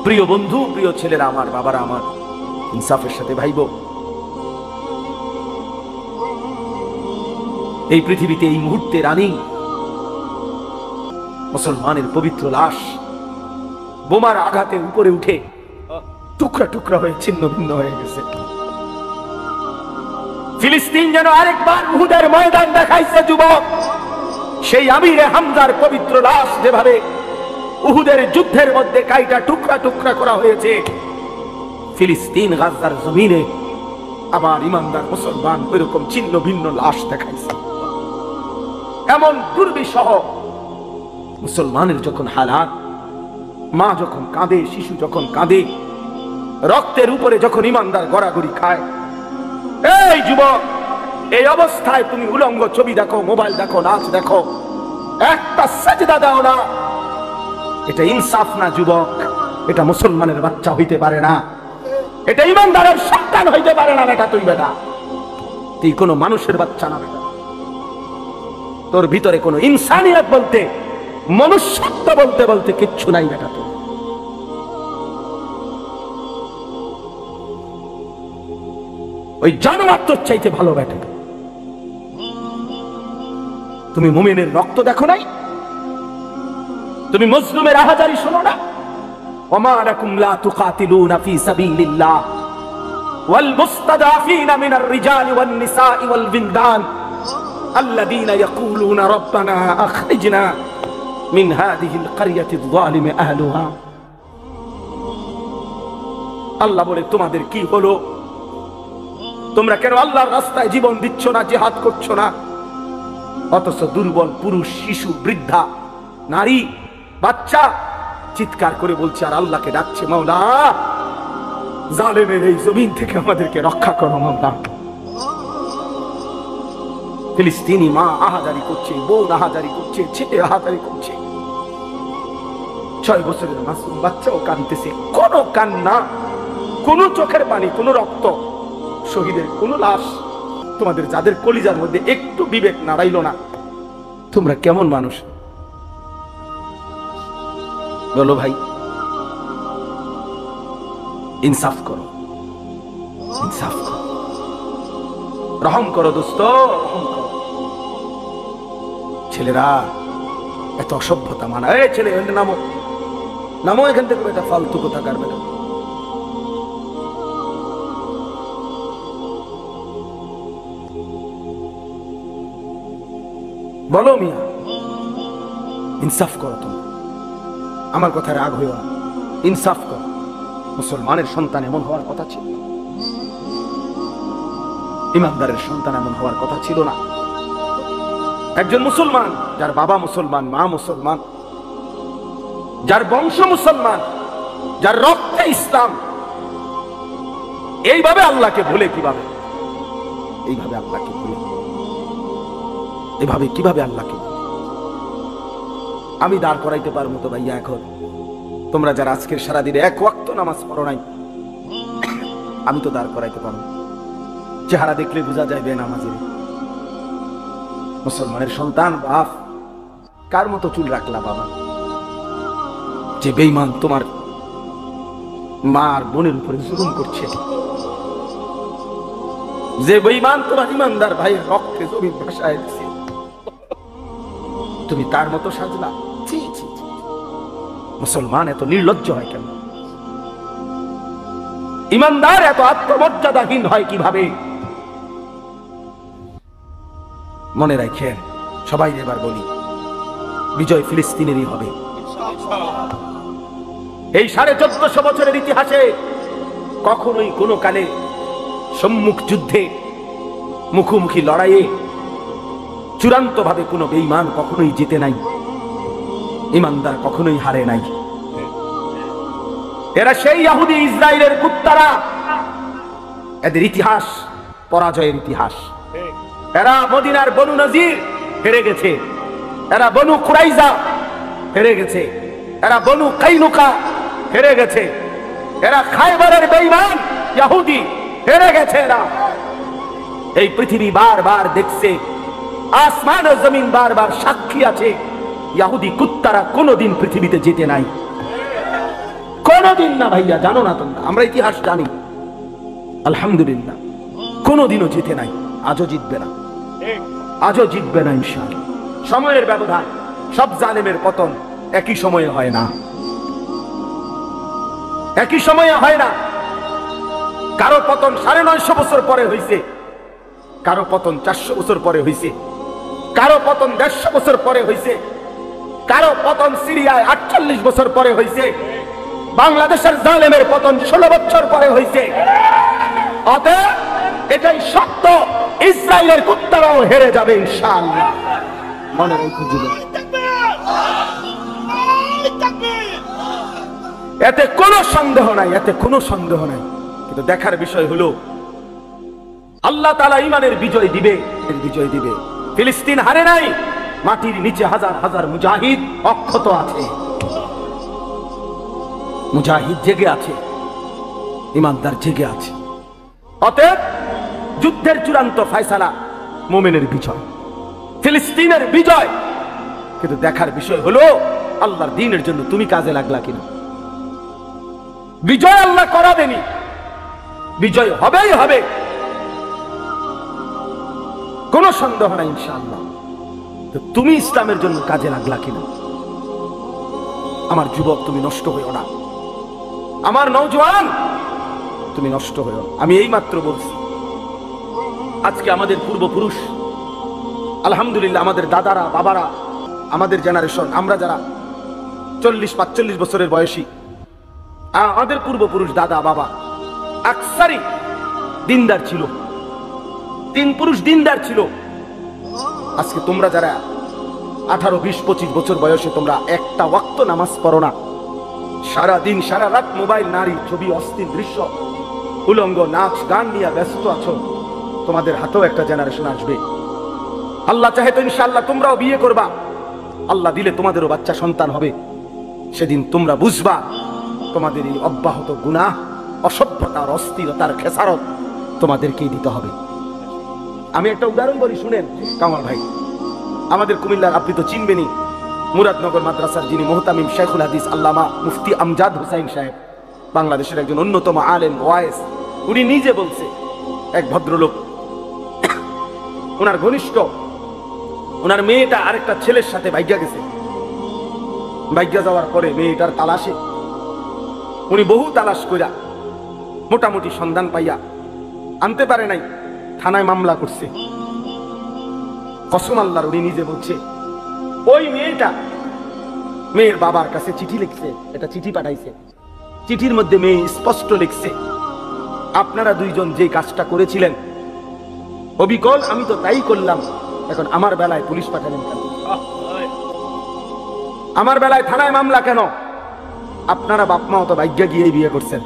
প্রিয় বন্ধু, প্রিয় ছেলেরা, আমার বাবারা, আমার ইনসাফের সাথে ভাইব। এই পৃথিবীতে এই মুহূর্তে রানী মুসলমানের পবিত্র লাশ বোমার আঘাতে উপরে উঠে টুকরা টুকরা হয়ে ছিন্ন ভিন্ন হয়ে গেছে। ফিলিস্তিন যেন আরেকবার উহুদের ময়দান দেখাইছে যুবক। সেই আমিরে হামজার পবিত্র লাশ যেভাবে উহুদের যুদ্ধের মধ্যে কাইটা টুকরা টুকরা করা হয়েছে, ফিলিস্তিন গাজার জমিনে আবার ইমানদার মুসলমান ওইরকম ছিন্ন ভিন্ন লাশ দেখাইছে। এমন দুর্বিষহ মুসলমানের যখন হালাত, মা যখন কাঁদে, শিশু যখন কাঁদে, রক্তের উপরে যখন ইমানদার গড়াগড়ি খায়, এই যুবক, এই অবস্থায় তুমি উলঙ্গ ছবি দেখো, মোবাইল দেখো, নাচ দেখো, একটা সাজদা দাও না, এটা ইনসাফ না যুবক। এটা মুসলমানের বাচ্চা হইতে পারে না, এটা ইমানদারের সন্তান হইতে পারে না। বেটা তুই, বেটা তুই কোনো মানুষের বাচ্চা না। বেটা তোর ভিতরে কোনো ইনসানিয়ত বলতে, মনুষ্যত্ব বলতে বলতে কিচ্ছু নাই। বেটা তোর ওই জানোয়ার তোর চাইতে ভালো। বেটা তুমি মুমিনের রক্ত দেখো নাই? তুমি মজলুমের আহাজারি শোনো না? ওমা লাকুম লা তুকাতিলুনা ফি সাবিলিল্লাহ ওয়াল মুস্তাদাফিনা মিনার রিজালি ওয়ান নিসাই ওয়াল বিলদান আল্লাযীনা ইয়াকুলুনা রাব্বানা আখরিজনা মিন হাযিহিল ক্বরিয়াতি যালিমি আহলুহা। আল্লাহ বলে, তোমাদের কি হলো? তোমরা কেন আল্লাহর রাস্তায় জীবন দিচ্ছ না, জিহাদ করছো না? অথচ দুর্বল পুরুষ, শিশু, বৃদ্ধা, নারী, বাচ্চা চিৎকার করে বলছে আর আল্লাহকে ডাকছে, মাওলা জালেমের এই জমিন থেকে আমাদেরকে রক্ষা করো মাওলা। ফিলিস্তিনি মা আহাজারি করছে, বোন আহাজারি করছে, ছেলে আহাজারি করছে, 6 বছরের মাসুম বাচ্চাও কাঁদতেছে। কোনো কান্না, কোনো চোখের পানি, কোনো রক্ত, শহীদের কোনো লাশ, তোমাদের যাদের কলিজার মধ্যে একটু বিবেক নাড়াইল না, তোমরা কেমন মানুষ বলো ভাই? ইনসাফ করো, ইনসাফ করো, রহম করো দোস্ত, রহম করো। ছেলেরা এত অসভ্যতা মানা। এই ছেলে, নামো নামো এখান থেকে, বেটা ফালতু কোথাকার বেটা। বলো মিয়া, ইনসাফ করো তুমি, আমার কথা রাগ হইও না, ইনসাফ করো। মুসলমানের সন্তান এমন হওয়ার কথা ছিল, ইমানদারের সন্তান এমন হওয়ার কথা ছিল না। একজন মুসলমান, যার বাবা মুসলমান, মা মুসলমান, যার বংশ মুসলমান, যার রক্তে ইসলাম, এইভাবে আল্লাহকে ভুলে কিভাবে, এইভাবে আল্লাহকে ভুলে, এভাবে কিভাবে আল্লাহকে আমি দাঁড় করাইতে পারবো তো ভাইয়া? এখন তোমরা যারা আজকের সারাদিনে এক ওয়াক্ত নামাজ পড়ো নাই, আমি তো দাঁড় করাইতে পারবো। চেহারা দেখলে বোঝা যায় বেনামাজির। মুসলমানের সন্তান, বাপ, কার মতো চুল রাখলা বাবা? যে বেঈমান তোমার মা আর বোনের উপরে জুলুম করছে, যে বেঈমান তোমার ইমানদার ভাইয়ের রক্তে জমিন ভাসায় দিছে, তুমি তার মতো সাজলা? মুসলমান এত নির্লজ্জ হয় কেন? ইমানদার এত আত্মমর্যাদাহীন হয় কিভাবে? মনে রাখেন সবাই, এবার বলি, বিজয় ফিলিস্তিনেরই হবে। এই 1450 বছরের ইতিহাসে কখনোই কোনো কালে সম্মুখ যুদ্ধে, মুখোমুখি লড়াইয়ে চূড়ান্ত ভাবে কোনো বেঈমান কখনোই জিতে নাই, ইমানদার কখনোই হারে নাই। এরা সেই ইহুদি ইসরায়েলের কুত্তারা, এদের ইতিহাস পরাজয়ের ইতিহাস। এরা মদিনার বনু নজির হেরে গেছে, এরা বনু কুরাইজা হেরে গেছে, এরা বনু কাইনুকা হেরে গেছে, এরা খায়বারের বেঈমান ইহুদি হেরে গেছে। এরা এই পৃথিবী বারবার দেখছে, আসমান ও জমিন বারবার সাক্ষী আছে, ইহুদি কুত্তারা কোনোদিন পৃথিবীতে জিতে নাই, কোনোদিন না ভাইয়া। জানো না তোমরা? আমরা ইতিহাস জানি, আলহামদুলিল্লাহ, কোনোদিনও জিতে নাই, আজও জিতবে না, আজও জিতবে না ইনশাআল্লাহ। সময়ের ব্যবধান, সব জালেমের পতন একই সময়ে হয় না, একই সময়ে হয় না। কারো পতন 950 বছর পরে হয়েছে, কারো পতন 400 বছর পরে হয়েছে, কারো পতন 150 বছর পরে হয়েছে, কারো পতন সিরিয়ায় 48 বছর পরে হয়েছে, বাংলাদেশের জালেমের পতন 16 বছর পরে হয়েছে। অতএব এটাই সত্য, ইসরায়েলের কুত্তারাও হেরে যাবে ইনশাআল্লাহ। মনে রেখে দিবেন, এতে কোনো সন্দেহ নাই, এতে কোনো সন্দেহ নাই। কিন্তু দেখার বিষয় হলো আল্লাহ তাআলা ঈমানের বিজয় দিবে, বিজয় দিবে। ফিলিস্তিন হারে নাই, মাটির নিচে হাজার হাজার মুজাহিদ অক্ষত আছে, মুজাহিদ জেগে আছে, ইমানদার জেগে আছে। অতএব যুদ্ধের চূড়ান্ত ফয়সালা মুমিনের বিজয়, ফিলিস্তিনের বিজয়। কিন্তু দেখার বিষয় হলো আল্লাহর দ্বীনের জন্য তুমি কাজে লাগলা কিনা। বিজয় আল্লাহ করাবেনি, বিজয় হবেই হবে, কোনো সন্দেহ নাই ইনশাআল্লাহ। তো তুমি ইসলামের জন্য কাজে লাগলা কিনা? আমার যুবক, তুমি নষ্ট হইও না, আমার নওজোয়ান তুমি নষ্ট হইও। আমি এই মাত্র বলছি, আজকে আমাদের পূর্বপুরুষ, আলহামদুলিল্লাহ, আমাদের দাদারা, বাবারা, আমাদের জেনারেশন, আমরা যারা 40-45 বছরের বয়সী, আমাদের পূর্বপুরুষ, দাদা, বাবা আকসারি দিনদার ছিল, 3 পুরুষ দিনদার ছিল। আজকে তোমরা যারা 18, 20, 25 বছর বয়সে তোমরা একটা ওয়াক্ত নামাজ পড়ো না, সারা দিন সারা রাত মোবাইল, নারী ছবি, অস্থির দৃশ্য, উলঙ্গ নাচ গান নিয়ে ব্যস্ত আছো, তোমাদের হাতেও একটা জেনারেশন আসবে। আল্লাহ চাহে তো ইনশাআল্লাহ তোমরাও বিয়ে করবা, আল্লাহ দিলে তোমাদেরও বাচ্চা সন্তান হবে। সেদিন তোমরা বুঝবা তোমাদের এই অব্যাহত গুনাহ, অসভ্যতার, অস্থিরতার খেসারত তোমাদেরকেই দিতে হবে। আমি একটা উদাহরণ বলি, শুনেন কামাল ভাই। আমাদের কুমিল্লার, আপনি তো চিনবেনই, মুরাদনগর মাদ্রাসার যিনি মুহতামিম শেখুল হাদিস আল্লামা মুফতি আমজাদ হুসাইন সাহেব, বাংলাদেশের একজন অন্যতম আলেম ওয়াইস, উনি নিজে বলছে, এক ভদ্রলোক, ওনার ঘনিষ্ঠ, ওনার মেয়েটা আরেকটা ছেলের সাথে ভাগ্যা গেছে। ভাগ্যা যাওয়ার পরে মেয়েটার তালাশে উনি বহু তালাশ কইরা মোটামুটি সন্ধান পাইয়া আনতে পারে নাই, থানায় মামলা করছে। কসম আল্লাহর, উনি নিজে বলছে ওই মেয়েটা মেয়ের বাবার কাছে চিঠি লিখছে, এটা চিঠি পাঠাইছে। চিঠির মধ্যে মেয়ে স্পষ্ট লিখছে, আপনারা দুইজন যে কাজটা করেছিলেন অবিকল আমি তো তাই করলাম, এখন আমার বেলায় পুলিশ পাঠালেন কেন? আমার বেলায় থানায় মামলা কেন? আপনারা বাপ মা তো ভাগ্যে গিয়ে বিয়ে করছেন,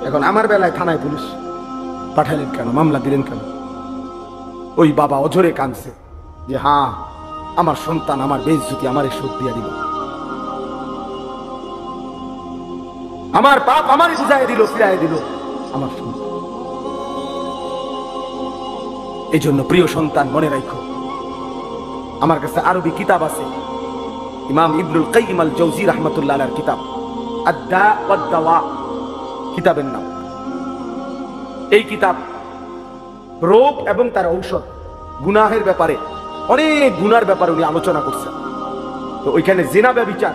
এখন আমার বেলায় থানায় পুলিশ পাঠালেন কেন, মামলা দিলেন কেন? ওই বাবা অঝরে কাঁদছে যে হ্যাঁ, আমার সন্তান আমার বেইজ্জতি আমারে শোধ দিয়ে দিল, আমার পাপ আমারে বুঝাই দিল, ফিরাই দিল আমার সন্তান। এই জন্য প্রিয় সন্তান মনে রাখো, আমার কাছে আরবি কিতাব আছে, ইমাম ইবনুল কাইয়িম আল জাওজি রাহমাতুল্লাহ আলাইহির কিতাব আদ-দা ওয়াদ দাওয়া কিতাবের নাম। এই কিতাব রোগ এবং তার ঔষধ, গুনাহের ব্যাপারে, অনেক গুনার ব্যাপারে উনি আলোচনা করছেন। তো ওইখানে জিনা ব্যভিচার,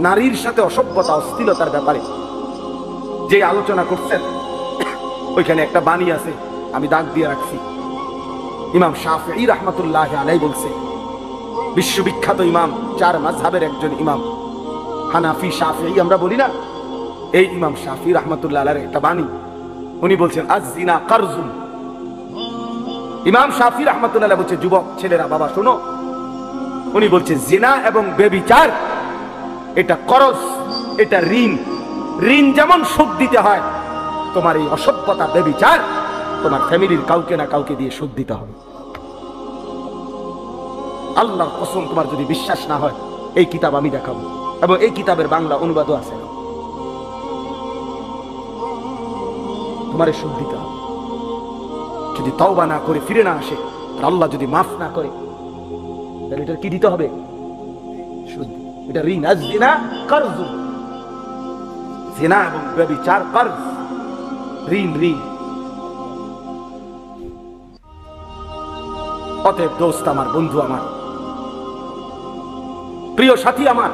নারীর সাথে অসভ্যতা অশ্লীলতার ব্যাপারে যে আলোচনা করছেন, ওইখানে একটা বাণী আছে, আমি দাগ দিয়ে রাখছি। ইমাম শাফিঈ রাহমাতুল্লাহ আলাইহি বলছে, বিশ্ববিখ্যাত ইমাম, চার মাযহাবের একজন ইমাম, হানাফি শাফিঈ আমরা বলি না, এই ইমাম শাফিঈ রাহমাতুল্লাহ আলাইহির একটা বাণী, উনি বলছেন আয-যিনা কারজুন। ইমাম শাফিঈ রাহমাতুল্লাহ আলাইহি বলছে, যুবক ছেলেরা বাবা শোনো, উনি বলছে জিনা এবং ব্যভিচার এটা করজ, এটা ঋণ। ঋণ যেমন শোধ দিতে হয়, তোমার এই অসভ্যতা ব্যভিচার তোমার ফ্যামিলির কাউকে না কাউকে দিয়ে শোধ দিতে হবে। আল্লাহর কসম, তোমার যদি বিশ্বাস না হয় এই কিতাব আমি দেখাবো, এবং এই কিতাবের বাংলা অনুবাদও আছে, তোমার শোধ দিতে হবে। যদি তওবা না করে ফিরে না আসে, আর আল্লাহ যদি মাফ না করে, তাহলে এটা কি দিতে হবে? সুদ। এটা ঋণ। আয-যিনা কারজুন, জিনা এবং ব্যভিচার কারজ, ঋণ। ঋণ। অতএব দোস্ত আমার, বন্ধু আমার, প্রিয় সাথী আমার,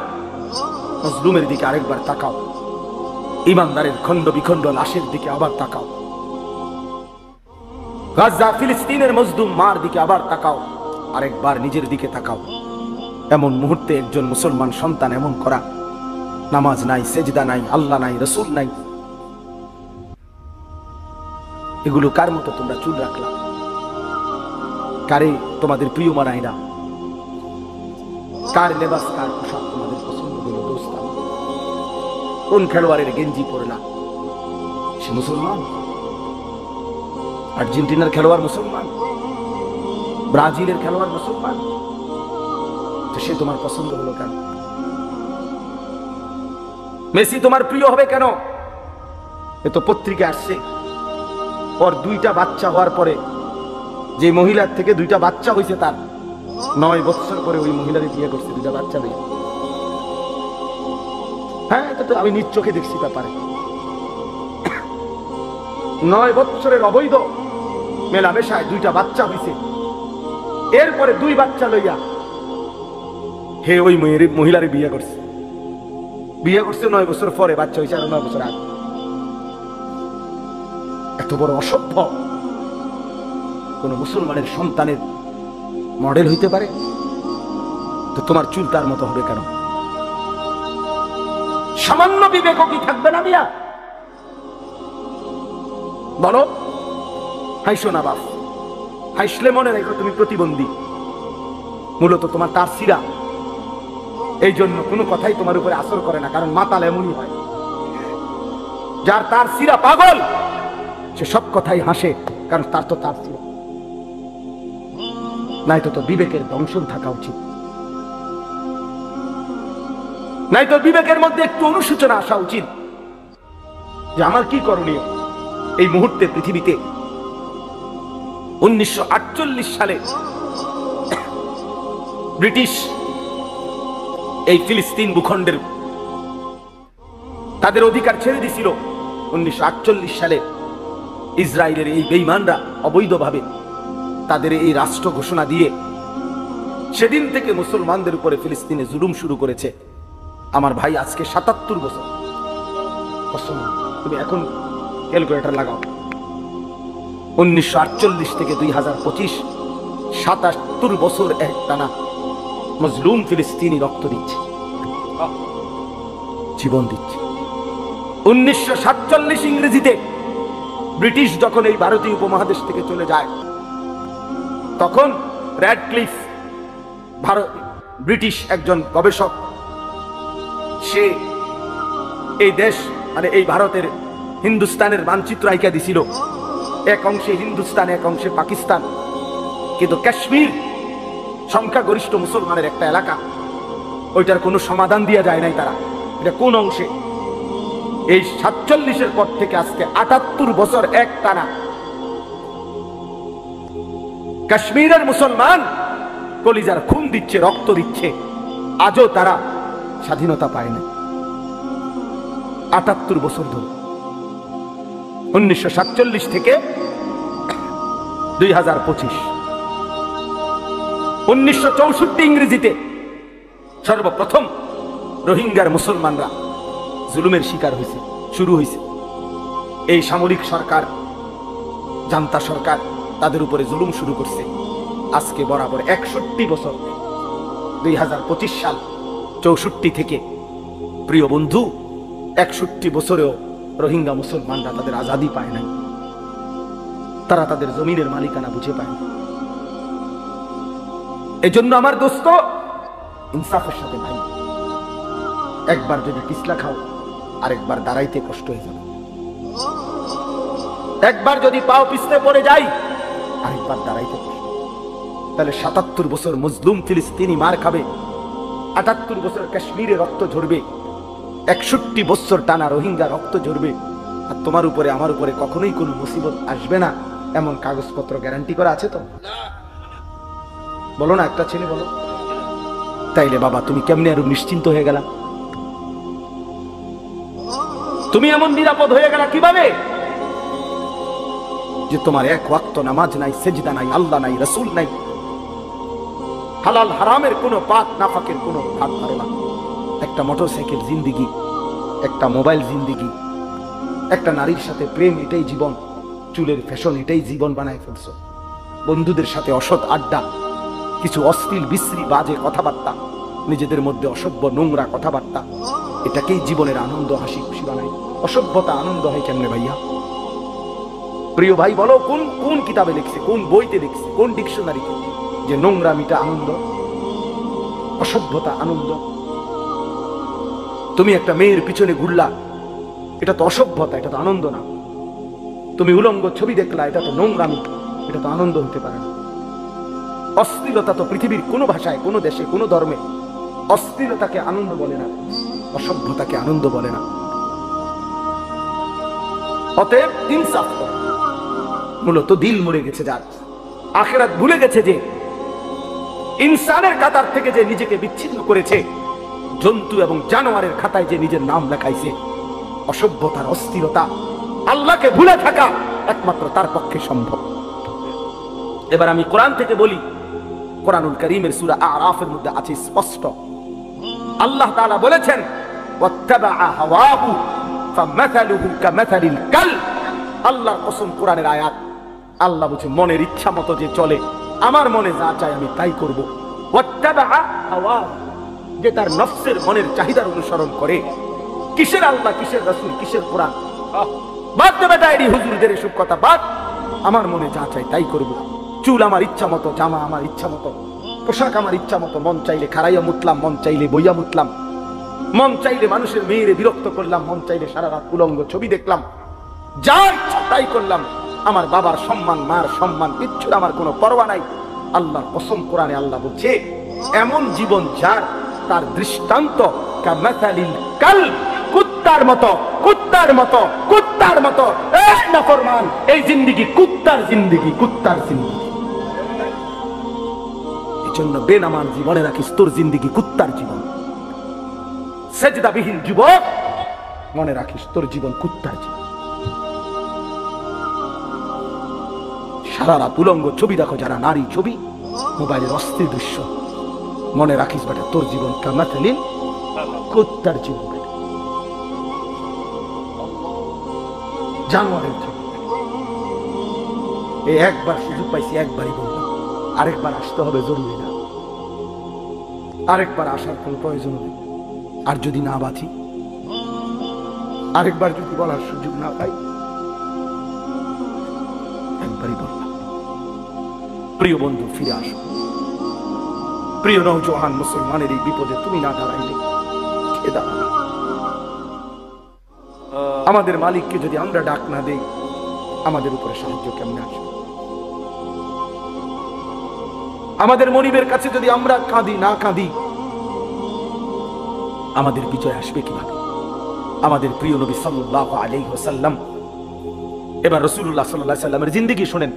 মজলুমের দিকে আরেকবার তাকাও, ইমানদারের খণ্ড বিখণ্ড লাশের দিকে আবার তাকাও, গাজা ফিলিস্তিনের মজলুম মার দিকে আবার তাকাও, আরেকবার নিজের দিকে তাকাও। এমন মুহূর্তে একজন মুসলমান সন্তান এমন করা, নামাজ নাই, সেজদা নাই, আল্লাহ নাই, রাসূল নাই, এগুলো কার মতো তোমরা চুল রাখলা? কারে তোমাদের প্রিয় মানাইরা? কার লেবাস, কার পোশাক তোমাদের পছন্দ হলো? দোস্ত, কোন খেলোয়াড়ের গেঞ্জি পরলা? সে মুসলমান? আর্জেন্টিনার খেলোয়াড় মুসলমান, ব্রাজিলের খেলোয়াড় মুসলমান, তো সে তোমার পছন্দ হলো কেন? মেসি তোমার প্রিয় হবে কেন? এ তো পত্রিকা আসছে, ওর দুইটা বাচ্চা হওয়ার পরে, যে মহিলার থেকে দুইটা বাচ্চা হয়েছে, তার 9 বছর পরে ওই মহিলারে বিয়ে করছে, দুইটা বাচ্চা নিয়ে। হ্যাঁ, এটা তো আমি নিজ চোখে দেখছি ব্যাপারে। 9 বছরের অবৈধ মেলামেশায় দুইটা বাচ্চা হয়েছে, এরপরে 2 বাচ্চা লইয়া হে ওই মহিলারে বিয়ে করছে। 9 বছর পরে, বাচ্চা হয়েছে আর 9 বছর আগে। এত বড় অসভ্য কোন মুসলমানের সন্তানের মডেল হইতে পারে? তো তোমার চুল তার মতো হবে কেন? সামান্য বিবেক কি থাকবে না মিয়া? বলো। হাইসো না বাপ, হাইসলে মনে রেখো তুমি প্রতিবন্ধী, মূলত তোমার তার সিরা। এই জন্য কোনো কথাই তোমার উপরে আসর করে না, কারণ মাতাল এমনই হয়, যার তার সিরা পাগল, সে সব কথাই হাসে, কারণ তার তো তার সিরা নাই। তো বিবেকের দংশন থাকা উচিত, নাই তো বিবেকের মধ্যে একটু অনুশোচনা আসা উচিত যে আমার কি করণীয় এই মুহূর্তে পৃথিবীতে। 1948 সালে ব্রিটিশ এই ফিলিস্তিন ভূখণ্ডের তাদের অধিকার ছেড়ে দিছিল। 1948 সালে ইসরায়েলের এই বেঈমানরা অবৈধভাবে তাদের এই রাষ্ট্র ঘোষণা দিয়ে সেদিন থেকে মুসলমানদের উপরে ফিলিস্তিনে জুলুম শুরু করেছে। আমার ভাই, আজকে 77 বছর। তুমি এখন ক্যালকুলেটর লাগাও, 1948 থেকে 2025, ৭৭ বছর একটানা মজলুম ফিলিস্তিনি রক্ত দিচ্ছে, জীবন দিচ্ছে। 1947 ইংরেজিতে ব্রিটিশ যখন এই ভারতীয় উপমহাদেশ থেকে চলে যায়, তখন র্যাডক্লিফ ব্রিটিশ একজন গবেষক, সে এই দেশ মানে এই ভারতের হিন্দুস্তানের মানচিত্র আইকা দিছিল, এক অংশে হিন্দুস্তান এক অংশে পাকিস্তান, কিন্তু কাশ্মীর সংখ্যাগরিষ্ঠ মুসলমানের একটা এলাকা, ওইটার কোনো সমাধান দিয়া যায় নাই তারা, এটা কোন অংশে। এই 47-এর পর থেকে আজকে 78 বছর এক টানা কাশ্মীরের মুসলমান কলিজার খুন দিচ্ছে, রক্ত দিচ্ছে, আজও তারা স্বাধীনতা পায় না। 78 বছর ধরে, 1947 থেকে 2025। 1964 ইংরেজিতে সর্বপ্রথম রোহিঙ্গার মুসলমানরা জুলুমের শিকার হয়েছে, শুরু হয়েছে। এই সামরিক সরকার, জান্তা সরকার তাদের উপরে জুলুম শুরু করছে। আজকে বরাবর 61 বছর, 2025 সাল, 64 থেকে প্রিয় বন্ধু 61 বছরেও রোহিঙ্গা মুসলমানরা তাদের আজাদি পায় নাই, তারা তাদের জমিনের মালিকানা বুঝে পায়। এজন্য আমার দোস্ত, ইনসাফের সাথে ভাই, একবার যদি পিছলা খাও আরেকবার দাঁড়াইতে কষ্ট হয়ে যাবে, একবার যদি পাও পিছলে পড়ে যাই আরেকবার দাঁড়াইতে কষ্ট। তাহলে 77 বছর মজলুম ফিলিস্তিনি মার খাবে, 78 বছর কাশ্মীরে রক্ত ঝরবে, 61 বছর টানা রোহিঙ্গা রক্ত ঝরবে, আর তোমার উপরে আমার উপরে কখনোই কোনো মুসিবত আসবে না এমন কাগজপত্র গ্যারান্টি করা আছে তো? বলো না, একটা ছেলে বলো। তাইলে বাবা তুমি কেমনে আরো নিশ্চিন্ত হয়ে গেলা? তুমি এমন নিরাপদ হয়ে গেলা কিভাবে যে তোমার এক ওয়াক্ত নামাজ নাই, সেজদা নাই, আল্লাহ নাই, রাসূল নাই, হালাল হারামের কোনো পাক নাফাকের কোনো ভাগ ধরে না। একটা মোটরসাইকেল জিন্দিগি, একটা মোবাইল জিন্দিগি, একটা নারীর সাথে প্রেম, এটাই জীবন, চুলের ফ্যাশন এটাই জীবন বানায় ফেলছো, বন্ধুদের সাথে অসৎ আড্ডা, কিছু অশ্লীল বিশ্রী বাজে কথাবার্তা, নিজেদের মধ্যে অসভ্য নোংরা কথাবার্তা, এটাকেই জীবনের আনন্দ, হাসি খুশি বানায়। অসভ্যতা আনন্দ হয় কেমনে ভাইয়া? প্রিয় ভাই বলো, কোন কোন কিতাবে লিখছে, কোন বইতে লিখছে, কোন ডিকশনারিতে যে নোংরামিটা আনন্দ, অসভ্যতা আনন্দ? তুমি একটা মেয়ের পিছনে ঘুরলা, এটা তো অসভ্যতা, এটা তো আনন্দ না। তুমি উলঙ্গ ছবি দেখলা, এটা তো নোংরামি, এটা তো আনন্দ হতে পারে না। অশ্লীলতা তো পৃথিবীর কোনো ভাষায়, কোনো দেশে, কোনো ধর্মে অশ্লীলতাকে আনন্দ বলে না, অসভ্যতাকে আনন্দ বলে না। অতএব ইনসাফ করো। মূলত দিল মরে গেছে যার, আখিরাত ভুলে গেছে যে, ইনসানের কাতার থেকে যে নিজেকে বিচ্ছিন্ন করেছে, জন্তু এবং জানোয়ারের খাতায় যে নিজের নাম লেখাইছে, অসভ্যতার, অস্থিরতা, আল্লাহকে ভুলে থাকা একমাত্র তার পক্ষে সম্ভব। এবার আমি কোরআন থেকে বলি, কোরআনুল কারীমের সূরা আরাফের মধ্যে আছে স্পষ্ট, আল্লাহ তাআলা বলেছেন, ওয়াত্তাবাআ হাওয়াহু ফামাসালুহু কামাসালিল কালব। আল্লাহর কসম, কোরআনের আয়াত। আল্লাহ বলছে, মনের ইচ্ছা মতো যে চলে, আমার মনে যা চাই আমি তাই করব। ওয়াত্তাবাআ হাওয়াহু, যে তার নফসের মনের চাহিদার অনুসরণ করে। কিসের আল্লাহ, কিসের রাসূল, কিসের কোরআন? বাদ দে বেটা এডি হুজুরদের এসব কথা বাদ, আমার মনে যা চাই তাই করব। চুল আমার ইচ্ছা মতো, জামা আমার ইচ্ছা মতো, পোশাক আমার ইচ্ছা মতো, মন চাইলে খাড়াইয়া মুতলাম, মন চাইলে বইয়া মুতলাম, মন চাইলে মানুষের মেয়েরে বিরক্ত করলাম, মন চাইলে সারা রাত উলঙ্গ ছবি দেখলাম, যা ইচ্ছা তাই করলাম। আমার বাবার সম্মান, মার সম্মান, কিচ্ছুর আমার কোনো পরোয়া নাই। আল্লাহর কসম, কোরআনে আল্লাহ বলছে, এমন জীবন যার, তার দৃষ্টান্ত কামাসালিল কালব, কুত্তার মতো, কুত্তার মতো, কুত্তার মতো। এই নাফরমান, এই জিন্দেগি কুত্তার জিন্দেগি, কুত্তার জিন্দেগি। এজন্য বেনামাজ জীবনে রাখিস, তোর জিন্দেগি কুত্তার জীবন। সেজদাবিহীন যুবক, মনে রাখিস তোর জীবন কুত্তার জীবন। সারা রাত উলঙ্গ ছবি দেখো যারা, নারী ছবি, মোবাইলের অস্থির দৃশ্য, মনে রাখিস বেটা তোর জীবন কামাসালিল কুত্তার জীবন, জানোয়ারের জীবন। এই একবার সুযোগ পাইছি, একবারই বললাম, আরেকবার আসতে হবে জরুরি না, আরেকবার আসার কোন প্রয়োজন নেই। আর যদি না বাঁচি, আরেকবার যদি বলার সুযোগ না পাই, একবারই বললাম প্রিয় বন্ধু ফিরে আসো। প্রিয় নওজোয়ান মুসলমানের এই বিপদে তুমি না দাঁড়াইলে কে দাঁড়াবে? আমাদের মালিককে যদি আমরা ডাক না দেই, আমাদের উপরে সাহায্য কেমনে আসবে? আমাদের মনিবের কাছে যদি আমরা কাঁদি না কাঁদি, আমাদের বিজয় আসবে কিভাবে? আমাদের প্রিয় নবী সাল্লাল্লাহু আলাইহি ওয়াসাল্লাম, এবার রাসূলুল্লাহ সাল্লাল্লাহু আলাইহি ওয়াসাল্লামের জিন্দেগি শুনেন।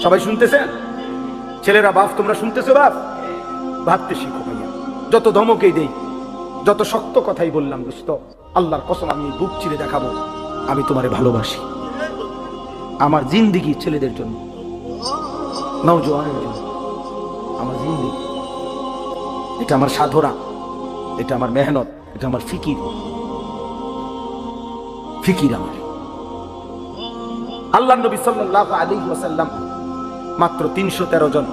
সবাই শুনতেছেন? ছেলেরা, বাপ তোমরা শুনতেছো? বাপ ভাবতে শিখো ভাইয়া। যত ধমকেই দেই, যত শক্ত কথাই বললাম, দোস্ত আল্লাহর কসম আমি বুক চিরে দেখাবো আমি তোমারে ভালোবাসি। আমার জিন্দেগি ছেলেদের জন্য, নওজোয়ানের জন্য, আমার জিন্দেগি, এটা আমার সাধনা, এটা আমার মেহনত, এটা আমার ফিকির আমার। আল্লাহর নবী সাল্লাল্লাহু আলাইহি ওয়াসাল্লাম মাত্র 313 জন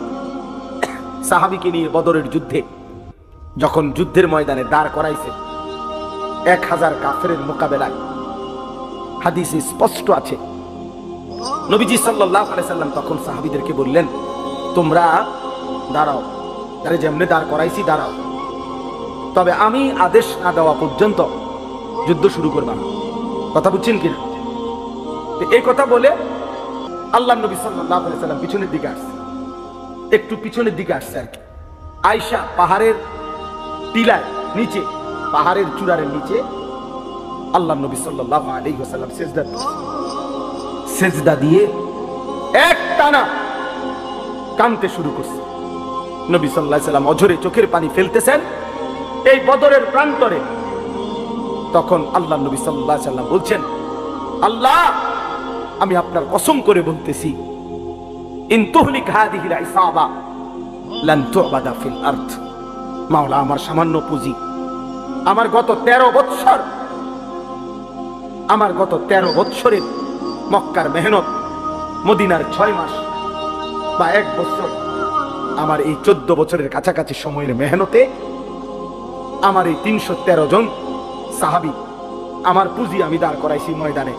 সাহাবীকে নিয়ে বদরের যুদ্ধে যখন যুদ্ধের ময়দানে দাঁড় করাইছে 1000 কাফেরের মোকাবেলায়, হাদিসে স্পষ্ট আছে নবীজি সাল্লাল্লাহু আলাইহি ওয়াসাল্লাম তখন সাহাবীদেরকে বললেন, তোমরা দাঁড়াও, আরে যেমনে দাঁড় করাইছি দাঁড়াও, তবে আমি আদেশ না দেওয়া পর্যন্ত যুদ্ধ শুরু করবা না। কথা বুঝছেন কিনা? এই কথা বলে আল্লাহ নবী সাল্লাল্লাহু আলাইহি ওয়াসাল্লাম পিছনের দিকে আসছে, একটু পিছনের দিকে আসছে আর কি। আয়েশা পাহাড়ের টিলায় নিচে, পাহাড়ের চূড়ার নিচে আল্লাহ নবী সাল্লাল্লাহু আলাইহি ওয়াসাল্লাম সেজদা দিয়ে এক টানা কাঁদতে শুরু করছে। নবী সাল্লাল্লাহু আলাইহি ওয়াসাল্লাম অঝরে চোখের পানি ফেলতেছেন এই বদরের প্রান্তরে। তখন আল্লাহ নবী সাল্লাল্লাহু আলাইহি ওয়াসাল্লাম বলছেন, আল্লাহ আমি আপনার কসম করে বলতেছি, ইন তুহলিক হাদিহিল ইসাবা লান তুবাদা ফিল আরদ। মাওলা আমার সামান্য পুঁজি, আমার গত 13 বৎসর, আমার গত 13 বৎসরের মক্কার মেহনত, মদিনার 6 মাস বা 1 বছর, আমার এই 14 বছরের কাছাকাছি সময়ের মেহনতে আমার এই 313 জন সাহাবী, আমার পুঁজি আমি দাঁড় করাইছি ময়দানে।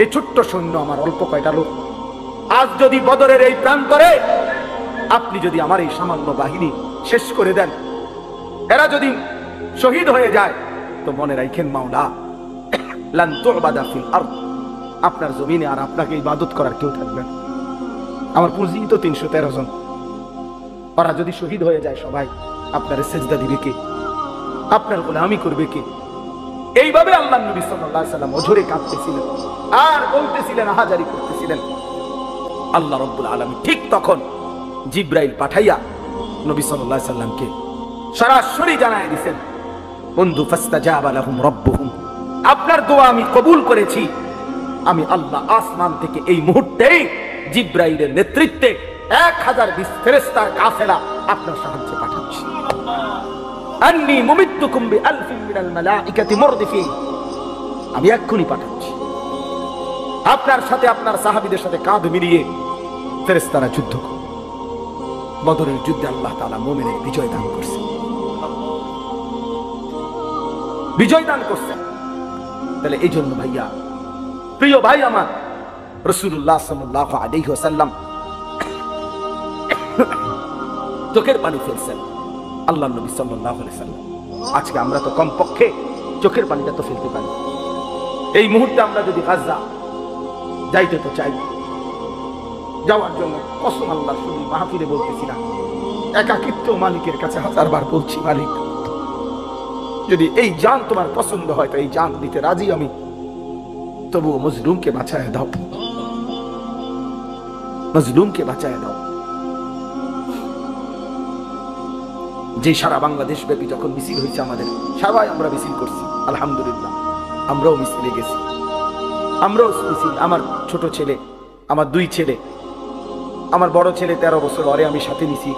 এই ছোট্ট সৈন্য আমার অল্প কয়টা লোক, আজ যদি বদরের এই প্রান্তরে আপনি যদি আমার এই সামান্য বাহিনী শেষ করে দেন, এরা যদি শহীদ হয়ে যায়, তো মনে রাখেন মাওলা লান তুবাদা ফিল আরদ, আপনার জমিনে আর আপনাকে ইবাদত করার কেউ থাকবে না। আমার পুঁজি তো 313 জন, ওরা যদি শহীদ হয়ে যায় সবাই, আপনার সেজদা দিবে কে? আপনার গোলামি করবে কে? এইভাবে আল্লাহ নবী সাল্লাল্লাহু আলাইহি ওয়াসাল্লাম অঝরে কাঁদতেছিলেন আর বলতেছিলেন, আহাজারি করতেছিলেন। আল্লাহ রাব্বুল আলামিন ঠিক তখন জিবরাইল পাঠাইয়া নবী সাল্লাল্লাহু আলাইহি ওয়াসাল্লামকে সরাসরি জানায় দিয়েছেন, বন্ধু ফাস্তাজাবা লাহুম রাব্বুহুম, আপনার দোয়া আমি কবুল করেছি। আমি আল্লাহ আসমান থেকে এই মুহূর্তেই জিবরাইলের নেতৃত্বে 1020 ফেরেশতার কাফেলা আপনার সাহায্যে পাঠাচ্ছি। আন্নী মুমিত্তুকুম বিআলফিন মিনাল মালাইকাতি মুরদিফিন, আমি এক্ষুনি পাঠাচ্ছি। আপনার সাথে আপনার সাহাবীদের সাথে কাঁধ মিলিয়ে ফেরেশতারা যুদ্ধ করবে। বদরের যুদ্ধে আল্লাহ তাআলা মুমিনের বিজয় দান করছেন, বিজয় দান করছেন। তাহলে এই জন্য ভাইয়া, প্রিয় ভাই আমার, রাসূলুল্লাহ সাল্লাল্লাহু আলাইহি ওয়াসাল্লাম চোখের পানি ফেলছেন। আল্লাহ নবী সাল্লাল্লাহু আলাইহি ওয়াসাল্লাম, আজকে আমরা তো কমপক্ষে চোখের পানিটা তো ফেলতে পারি। এই মুহূর্তে আমরা যদি গাজা যাইতে তো চাই, যাওয়ার জন্য কসম আল্লাহ শুধু মাহফিলে বলতেছি না, একাকিত্ব মালিকের কাছে 1000 বার বলছি, মালিক যদি এই জান তোমার পছন্দ হয় তো এই জান দিতে রাজি আমি, তবুও মজলুমকে বাঁচায় দাও, মজলুমকে বাঁচায় দাও। যে সারা বাংলাদেশ ব্যাপী যখন মিছিল হয়েছে, আমাদের সবাই আমরা মিছিল করছি, আলহামদুলিল্লাহ আমরাও মিছিলে গেছি, আমরাও মিছিল। আমার ছোট ছেলে, আমার 2 ছেলে, আমার বড় ছেলে 13 বছর, ওরে আমি সাথে নিছি,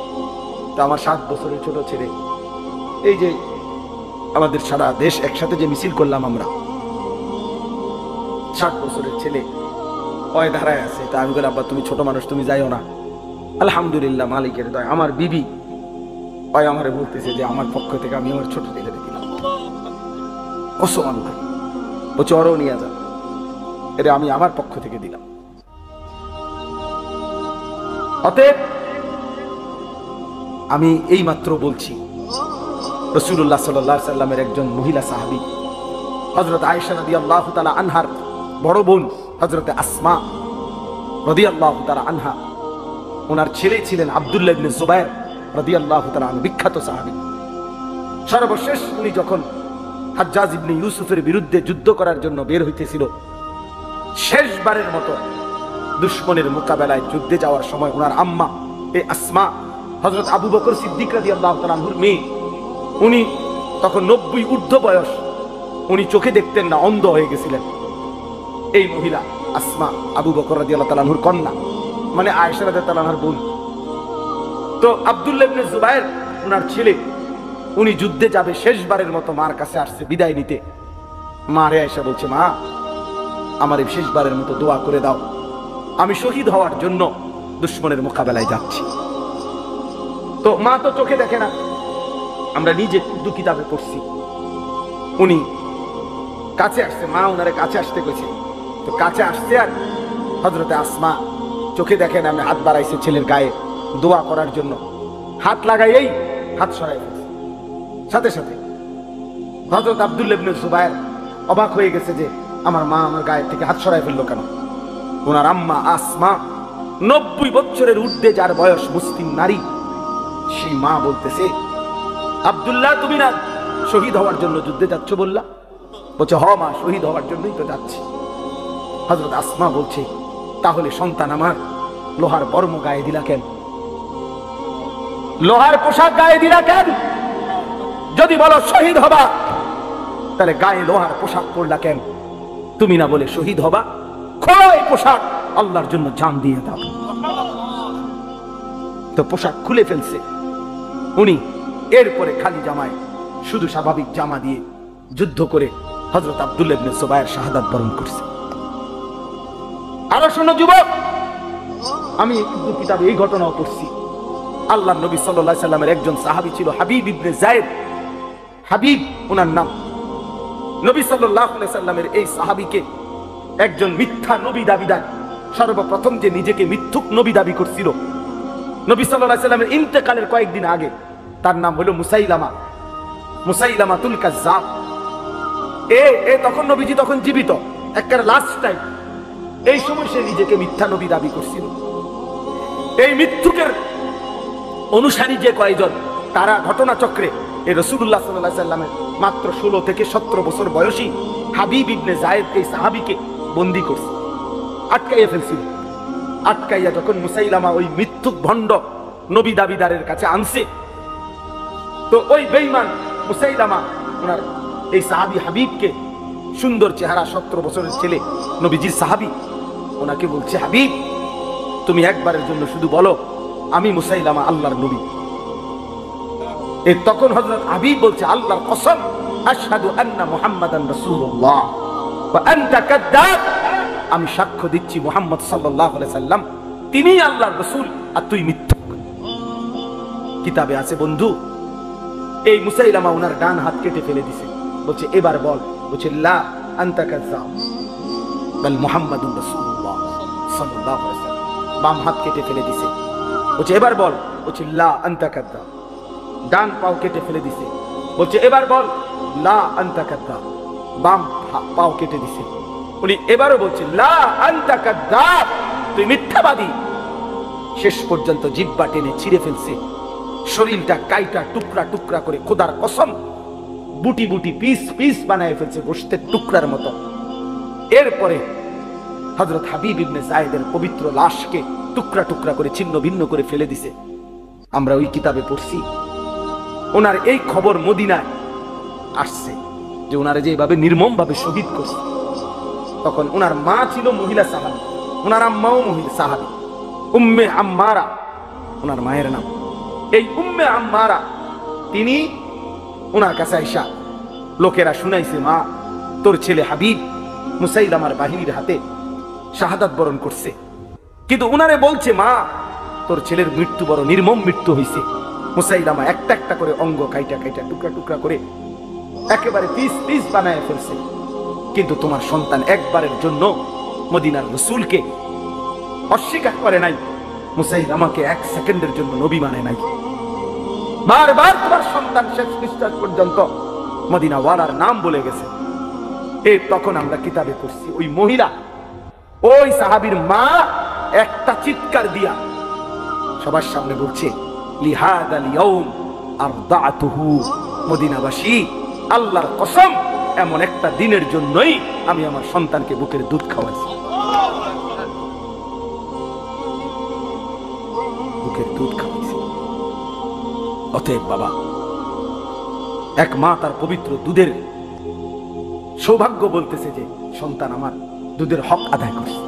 তো আমার 7 বছরের ছোট ছেলে, এই যে আমাদের সারা দেশ একসাথে যে মিছিল করলাম আমরা, 7 বছরের ছেলে ওই ধারায় আছে। তা আমি বলি, আব্বা তুমি ছোট মানুষ, তুমি যাইও না, আলহামদুলিল্লাহ, মালিকের দয়া। আমার বিবি ওই আমারে বলতেছে যে আমার পক্ষ থেকে আমি আমার ছোট ছেলে দিলাম, কসম আল্লাহ, ও চরও নিয়ে যা, এটা আমি আমার পক্ষ থেকে দিলাম। অতএব আমি এই মাত্র বলছি, রাসূলুল্লাহ সাল্লাল্লাহু আলাইহি সাল্লামের একজন মহিলা সাহাবী হযরত আয়েশা রাদিয়াল্লাহু তাআলা আনহার বড় বোন হযরত আসমা রাদিয়াল্লাহু তাআলা আনহা, ওনার ছেলে ছিলেন আব্দুল্লাহ ইবনে জুবায়ের রাদিয়াল্লাহু তাআলা আনহু, বিখ্যাত সাহাবী। সর্বশেষ উনি যখন হাজ্জাজ ইবনে ইউসুফের বিরুদ্ধে যুদ্ধ করার জন্য বের হইতেছিল, শেষবারের মতো দুশমনের মোকাবেলায় যুদ্ধে যাওয়ার সময় ওনার আম্মা এই আসমা হযরত আবু বকর সিদ্দিক রাদিয়াল্লাহু তাআলা আনহুর মেয়ে, উনি তখন 90 ঊর্ধ্ব বয়স, উনি চোখে দেখতেন না, অন্ধ হয়ে গেছিলেন। এই মহিলা আসমা আবু বকর রাদিয়াল্লাহু তাআলা আনহুর কন্যা, মানে আয়েশা রাদিয়াল্লাহু তাআলা আনহার বোন। তো আব্দুল্লাহ ইবনে জুবায়ের ওনার ছেলে, উনি যুদ্ধে যাবে, শেষবারের মতো মার কাছে আসছে বিদায় নিতে। মারে আয়েশা বলছে, মা আমার এই শেষবারের মতো দোয়া করে দাও, আমি শহীদ হওয়ার জন্য দুশমনের মোকাবেলায় যাচ্ছি। তো মা তো চোখে দেখে না, আমরা নিজে উর্দু কিতাবে পড়ছি। উনি কাছে আসছে, মা ওনারে কাছে আসতে কইছে, তো কাছে আসছে, আর হযরতে আসমা চোখে দেখেন আমি হাত বাড়াইছে ছেলের গায়ে দোয়া করার জন্য, হাত লাগাইয়েই হাত সরাই ফেলছে। সাথে সাথে হযরত আব্দুল্লাহ ইবনে জুবায়ের অবাক হয়ে গেছে যে আমার মা আমার গায়ে থেকে হাত সরাই ফেললো কেন। ওনার আম্মা আসমা 90 বছরের ঊর্ধ্বে যার বয়স, মুসলিম নারী, সেই মা বলতেছে, আব্দুল্লাহ তুমি না শহীদ হওয়ার জন্য যুদ্ধে যাচ্ছ বললা? বলছে, হ মা, শহীদ হওয়ার জন্যই তো যাচ্ছি। হযরত আসমা বলছে, তাহলে সন্তান আমার লোহার বর্ম গায়ে দিলা কেন? লোহার পোশাক গায়ে দিলা কেন? যদি বলো শহীদ হবা, তাহলে গায়ে লোহার পোশাক পরলা কেন? তুমি না বলে শহীদ হবা, খোলো এই পোশাক, আল্লাহর জন্য জান দিয়ে দাও। তো পোশাক খুলে ফেলছে উনি। এরপরে খালি জামায়, শুধু স্বাভাবিক জামা দিয়ে যুদ্ধ করে হযরত আব্দুল্লাহ ইবনে জুবায়ের শাহাদাত বরণ করছে। আরো শোনো যুবক, আমি উর্দু কিতাবে এই ঘটনাও পড়ছি। আল্লাহর নবী সাল্লাল্লাহু আলাইহি সাল্লামের একজন সাহাবী ছিল হাবিব ইবনে যায়েদ, হাবিব ওনার নাম। নবী সাল্লাল্লাহু আলাইহি সাল্লামের এই সাহাবীকে একজন মিথ্যা নবী দাবিদার, সর্বপ্রথম যে নিজেকে মিথ্যুক নবী দাবি করছিল নবী সাল্লাল্লাহু আলাইহি সাল্লামের ইন্তেকালের কয়েকদিন আগে, তার নাম হলো মুসাইলামা, মুসাইলামাতুল কাজ্জাব। তখন নবীজি তখন জীবিত, একেবারে লাস্ট টাইম। এই সময় সে নিজেকে মিথ্যা নবী দাবি করছিল। এই মিথ্যুকের অনুসারী যে কয়েকজন, তারা ঘটনাচক্রে এই রাসূলুল্লাহ সাল্লাল্লাহু আলাইহি সাল্লামের মাত্র 16 থেকে 17 বছর বয়সী হাবিব ইবনে যায়েদ এই সাহাবীকে বন্দী করছে, আটকাইয়া ফেলছিল। আটকাইয়া যখন মুসাইলামা ওই মিথ্যুক ভণ্ড নবী দাবিদারের কাছে আনছে, তো ওই বেঈমান মুসাইলামা ওনার এই সাহাবী হাবিবকে, সুন্দর চেহারা, 17 বছরের ছেলে, নবীজির সাহাবী, ওনাকে বলছে, হাবিব তুমি একবারের জন্য শুধু বলো আমি মুসাইলামা আল্লাহর নবী। তখন হযরত হাবিব বলছে, আল্লাহর কসম, আশহাদু আন্না মুহাম্মাদান রাসূলুল্লাহ ওয়া আনতা কাযাব, আমি সাক্ষ্য দিচ্ছি মুহাম্মদ সাল্লাল্লাহু আলাইহি সাল্লাম তিনিই আল্লাহর রাসূল আর তুই মিথ্যুক। কিতাবে আছে বন্ধু, এই মুসাইলামা ওনার ডান হাত কেটে ফেলে দিছে, বলছে এবার বল। বলছে, লা আনতা কাযাব বাল মুহাম্মাদুর রাসূলুল্লাহ সাল্লাল্লাহু আলাইহি সাল্লাম। বাম হাত কেটে ফেলে দিছে, বলছে এবার বল। বলছে, লা আনতা কাযাব। ডান পাও কেটে ফেলে দিছে, বলছে এবার বল, লা আনতা কাযাব। বাম পাও কেটে দিছে, উনি এবারও বলছে, লা আনতা কাযাব, তুই মিথ্যাবাদী। শেষ পর্যন্ত জিহ্বা টেনে ছিঁড়ে ফেলছে, শরীরটা কাইটা টুকরা টুকরা করে, খোদার কসম, বুটি বুটি পিস পিস বানায় ফেলছে, গোশতের টুকরার মতো। এরপরে হযরত হাবিব ইবনে যায়েদের পবিত্র লাশকে টুকরা টুকরা করে ছিন্ন ভিন্ন করে ফেলে দিছে। আমরা ওই কিতাবে পড়ছি, ওনার এই খবর মদিনায় আসছে যে ওনারে যে এভাবে নির্মম ভাবে শহীদ করছে। তখন ওনার মা ছিল মহিলা সাহাবী, ওনার আম্মাও মহিলা সাহাবী, উম্মে আম্মারা ওনার মায়ের নাম। এই উম্মে আম্মারা তিনি ওনার কাছে আইসা, লোকেরা শুনাইছে, মা তোর ছেলে হাবিব মুসাইলামার বাহিনীর হাতে শাহাদাত বরণ করছে। কিন্তু উনারে বলছে, মা তোর ছেলের মৃত্যু বড় নির্মম মৃত্যু হয়েছে। মুসাইলামা একটা একটা করে অঙ্গ কাইটা কাইটা টুকরা টুকরা করে একেবারে পিস পিস বানায় ফেলছে, কিন্তু তোমার সন্তান একবারের জন্য মদিনার রাসূলকে অস্বীকার করে নাই, মুসাইলামাকে এক সেকেন্ডের জন্য নবী মানে নাই। বারবার তোমার সন্তান শেষ নিঃশ্বাস পর্যন্ত মদিনাওয়ালার নাম বলে গেছে। এই তখন আমরা কিতাবে পড়ছি ওই মহিলা, ওই সাহাবীর মা একটা চিৎকার দিয়া সবার সামনে বলছে, লিহাদাল ইয়াউম আরদাতুহু, মদিনাবাসী আল্লাহর কসম এমন একটা দিনের জন্যই আমি আমার সন্তানকে বুকের দুধ খাওয়াইছি। বুকের দুধ খাওয়াইছি। অতএব বাবা, এক মা তার পবিত্র দুধের সৌভাগ্য বলতেছে যে সন্তান আমার দুধের হক আদায় করছে,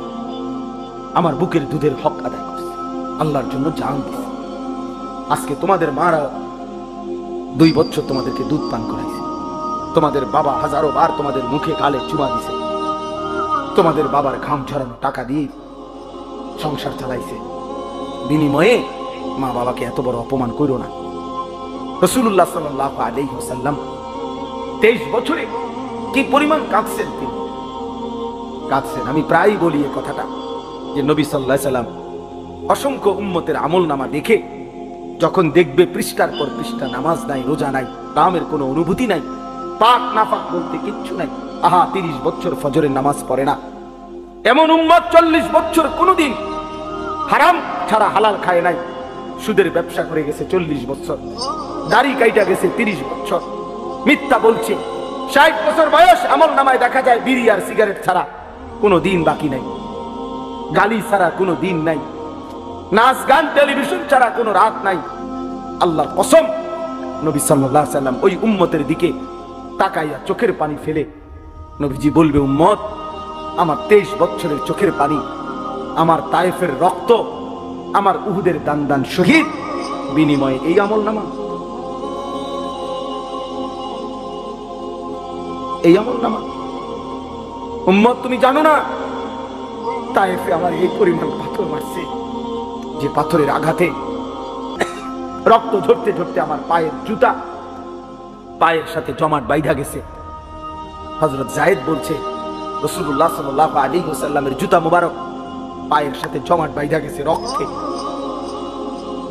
আমার বুকের দুধের হক আদায় করছে, আল্লাহর জন্য জান দিছে। আজকে তোমাদের মারা 2 বছর তোমাদেরকে দুধ পান করাইছে, তোমাদের বাবা হাজারো বার তোমাদের মুখে গালে চুমা দিছে, তোমাদের বাবার ঘাম ঝরানো টাকা দিয়ে সংসার চালাইছে, বিনিময়ে মা বাবাকে এত বড় অপমান করো না। রাসূলুল্লাহ সাল্লাল্লাহু আলাইহি ওয়াসাল্লাম 23 বছরে কি পরিমাণ কাঁদছেন তিনি, কাঁদছেন। আমি প্রায়ই বলি এই কথাটা যে নবী সাল্লাল্লাহু আলাইহি ওয়াসাল্লাম অসংখ্য উম্মতের আমলনামা দেখে যখন দেখবে পৃষ্ঠার পর পৃষ্ঠা নামাজ নাই, রোজা নাই, কামের কোনো অনুভূতি নাই, পাক নাফাক বলতে কিচ্ছু নাই, 30 বছর ফজরের নামাজ পড়ে না এমন উম্মত 40 বছর কোনোদিন হারাম ছাড়া হালাল খায় নাই, সুদের ব্যবসা করে গেছে 40 বছর, দাড়ি কাইটা গেছে 30 বছর, মিথ্যা বলছে 60 বছর বয়স, আমল নামায় দেখা যায় বিড়ি আর সিগারেট ছাড়া কোনো দিন বাকি নাই, গালি ছাড়া কোনো দিন নাই, নাচ গান টেলিভিশন ছাড়া কোনো রাত নাই। আল্লাহর কসম, নবী সাল্লাল্লাহু আলাইহি ওয়াসাল্লাম ওই উম্মতের দিকে তাকাইয়া চোখের পানি ফেলে নবীজি বলবে, উম্মত আমার 23 বছরের চোখের পানি, আমার তায়েফের রক্ত, আমার উহুদের দান দান শহীদ বিনিময়ে এই আমলনামা, এই আমলনামা। উম্মত তুমি জানো না তায়েফে আমার এই পরিমাণ পাথর মারছে, যে পাথরের আঘাতে রক্ত ঝরতে ঝরতে আমার পায়ের জুতা পায়ের সাথে জমাট বাইধা গেছে। হযরত যায়েদ বলছে রাসূলুল্লাহ সাল্লাল্লাহু আলাইহি ওয়াসাল্লামের জুতা মুবারক পায়ের সাথে জমাট বাইধা গেছে রক্তে।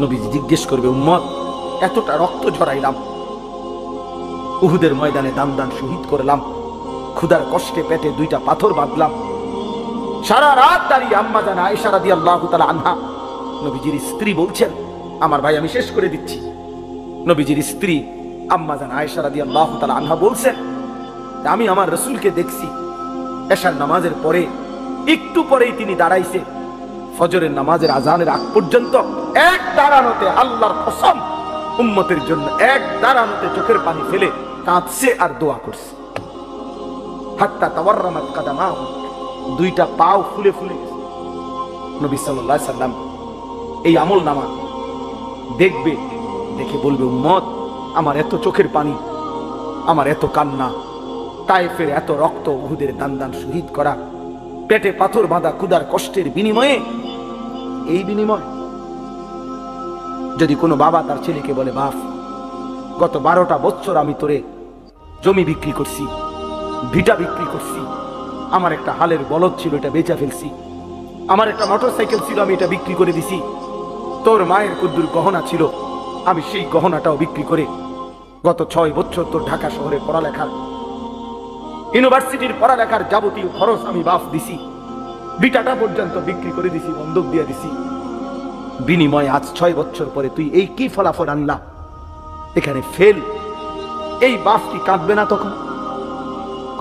নবীজি জিজ্ঞেস করবে, উম্মত এতটা রক্ত ঝরাইলাম, উহুদের ময়দানে দান দান শহীদ করলাম, ক্ষুধার কষ্টে পেটে 2টা পাথর বাঁধলাম, সারা রাত দাঁড়িয়ে আম্মা জান আয়েশা রাদিয়াল্লাহু তাআলা আনহা নবীজির স্ত্রী বলছেন, আমার ভাই আমি শেষ করে দিচ্ছি, নবীজির স্ত্রী আম্মা জান আয়েশা রাদিয়াল্লাহু তাআলা আনহা বলছেন, আমি আমার রাসূলকে দেখছি এশার নামাজের পরে একটু পরেই তিনি দাঁড়াইছে, ফজরের নামাজের আজানের আগ পর্যন্ত এক দাঁড়ানোতে, আল্লাহর কসম উম্মতের জন্য এক দাঁড়ানোতে চোখের পানি ফেলে কাঁদছে আর দোয়া করছে। হাত্তা তাওয়াররামাত কাদামাহু, 2টা পাও ফুলে ফুলে গেছে। নবী সাল্লাল্লাহু আলাইহি সাল্লাম এই আমলনামা দেখবে, দেখে বলবে, উম্মত আমার এত চোখের পানি, আমার এত কান্না, তায়েফের এত রক্ত, উহুদের দান দান শহীদ করা, পেটে পাথর বাঁধা, ক্ষুধার কষ্টের বিনিময়ে, এই বিনিময় যদি কোনো বাবা তার ছেলেকে বলে, বাপ গত 12টা বছর আমি তোরে জমি বিক্রি করছি, ভিটা বিক্রি করছি, আমার একটা হালের বলদ ছিল এটা বেচা ফেলছি, আমার একটা মোটরসাইকেল ছিল আমি এটা বিক্রি করে দিছি, তোর মায়ের কুদ্দুর গহনা ছিল আমি সেই গহনাটাও বিক্রি করে গত 6 বছর তোর ঢাকা শহরে পড়ালেখার, ইউনিভার্সিটির পড়ালেখার যাবতীয় খরচ আমি বাপ দিছি, বিটাটা পর্যন্ত বিক্রি করে দিছি, বন্ধক দিয়ে দিছি, বিনিময়ে আজ 6 বছর পরে তুই এই কি ফলাফল আনলা, এখানে ফেল। এই বাপ কি কাঁদবে না তখন?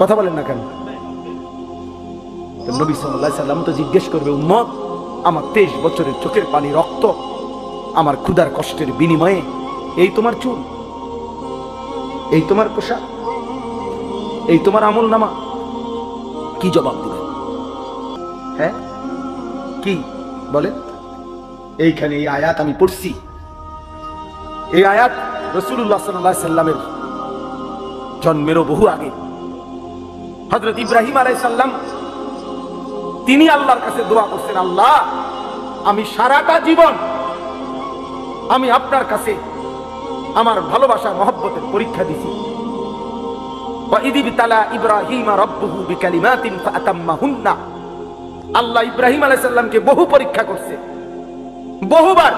কথা বলেন না কেন? নবী সাল্লাল্লাহু আলাইহি সাল্লাম তো জিজ্ঞেস করবে, উম্মত আমার 23 বছরের চোখের পানি, রক্ত, আমার ক্ষুধার কষ্টের বিনিময়ে এই তোমার চুল, এই তোমার পোশাক, এই তোমার আমলনামা, কি জবাব দিবেন? হ্যাঁ কি বলেন? এইখানে এই আয়াত আমি পড়ছি, এই আয়াত রাসূলুল্লাহ সাল্লাল্লাহু আলাইহি সাল্লামের জন্মেরও বহু আগে। হযরত ইব্রাহিম আলাইহিস সালাম তিনি আল্লাহর কাছে দোয়া করছেন, আল্লাহ আমি সারাটা জীবন আমি আপনার কাছে আমার ভালোবাসা মহব্বতের পরীক্ষা দিছি। আল্লাহ ইব্রাহিম আলাইহিস সালামকে বহু পরীক্ষা করছে, বহুবার।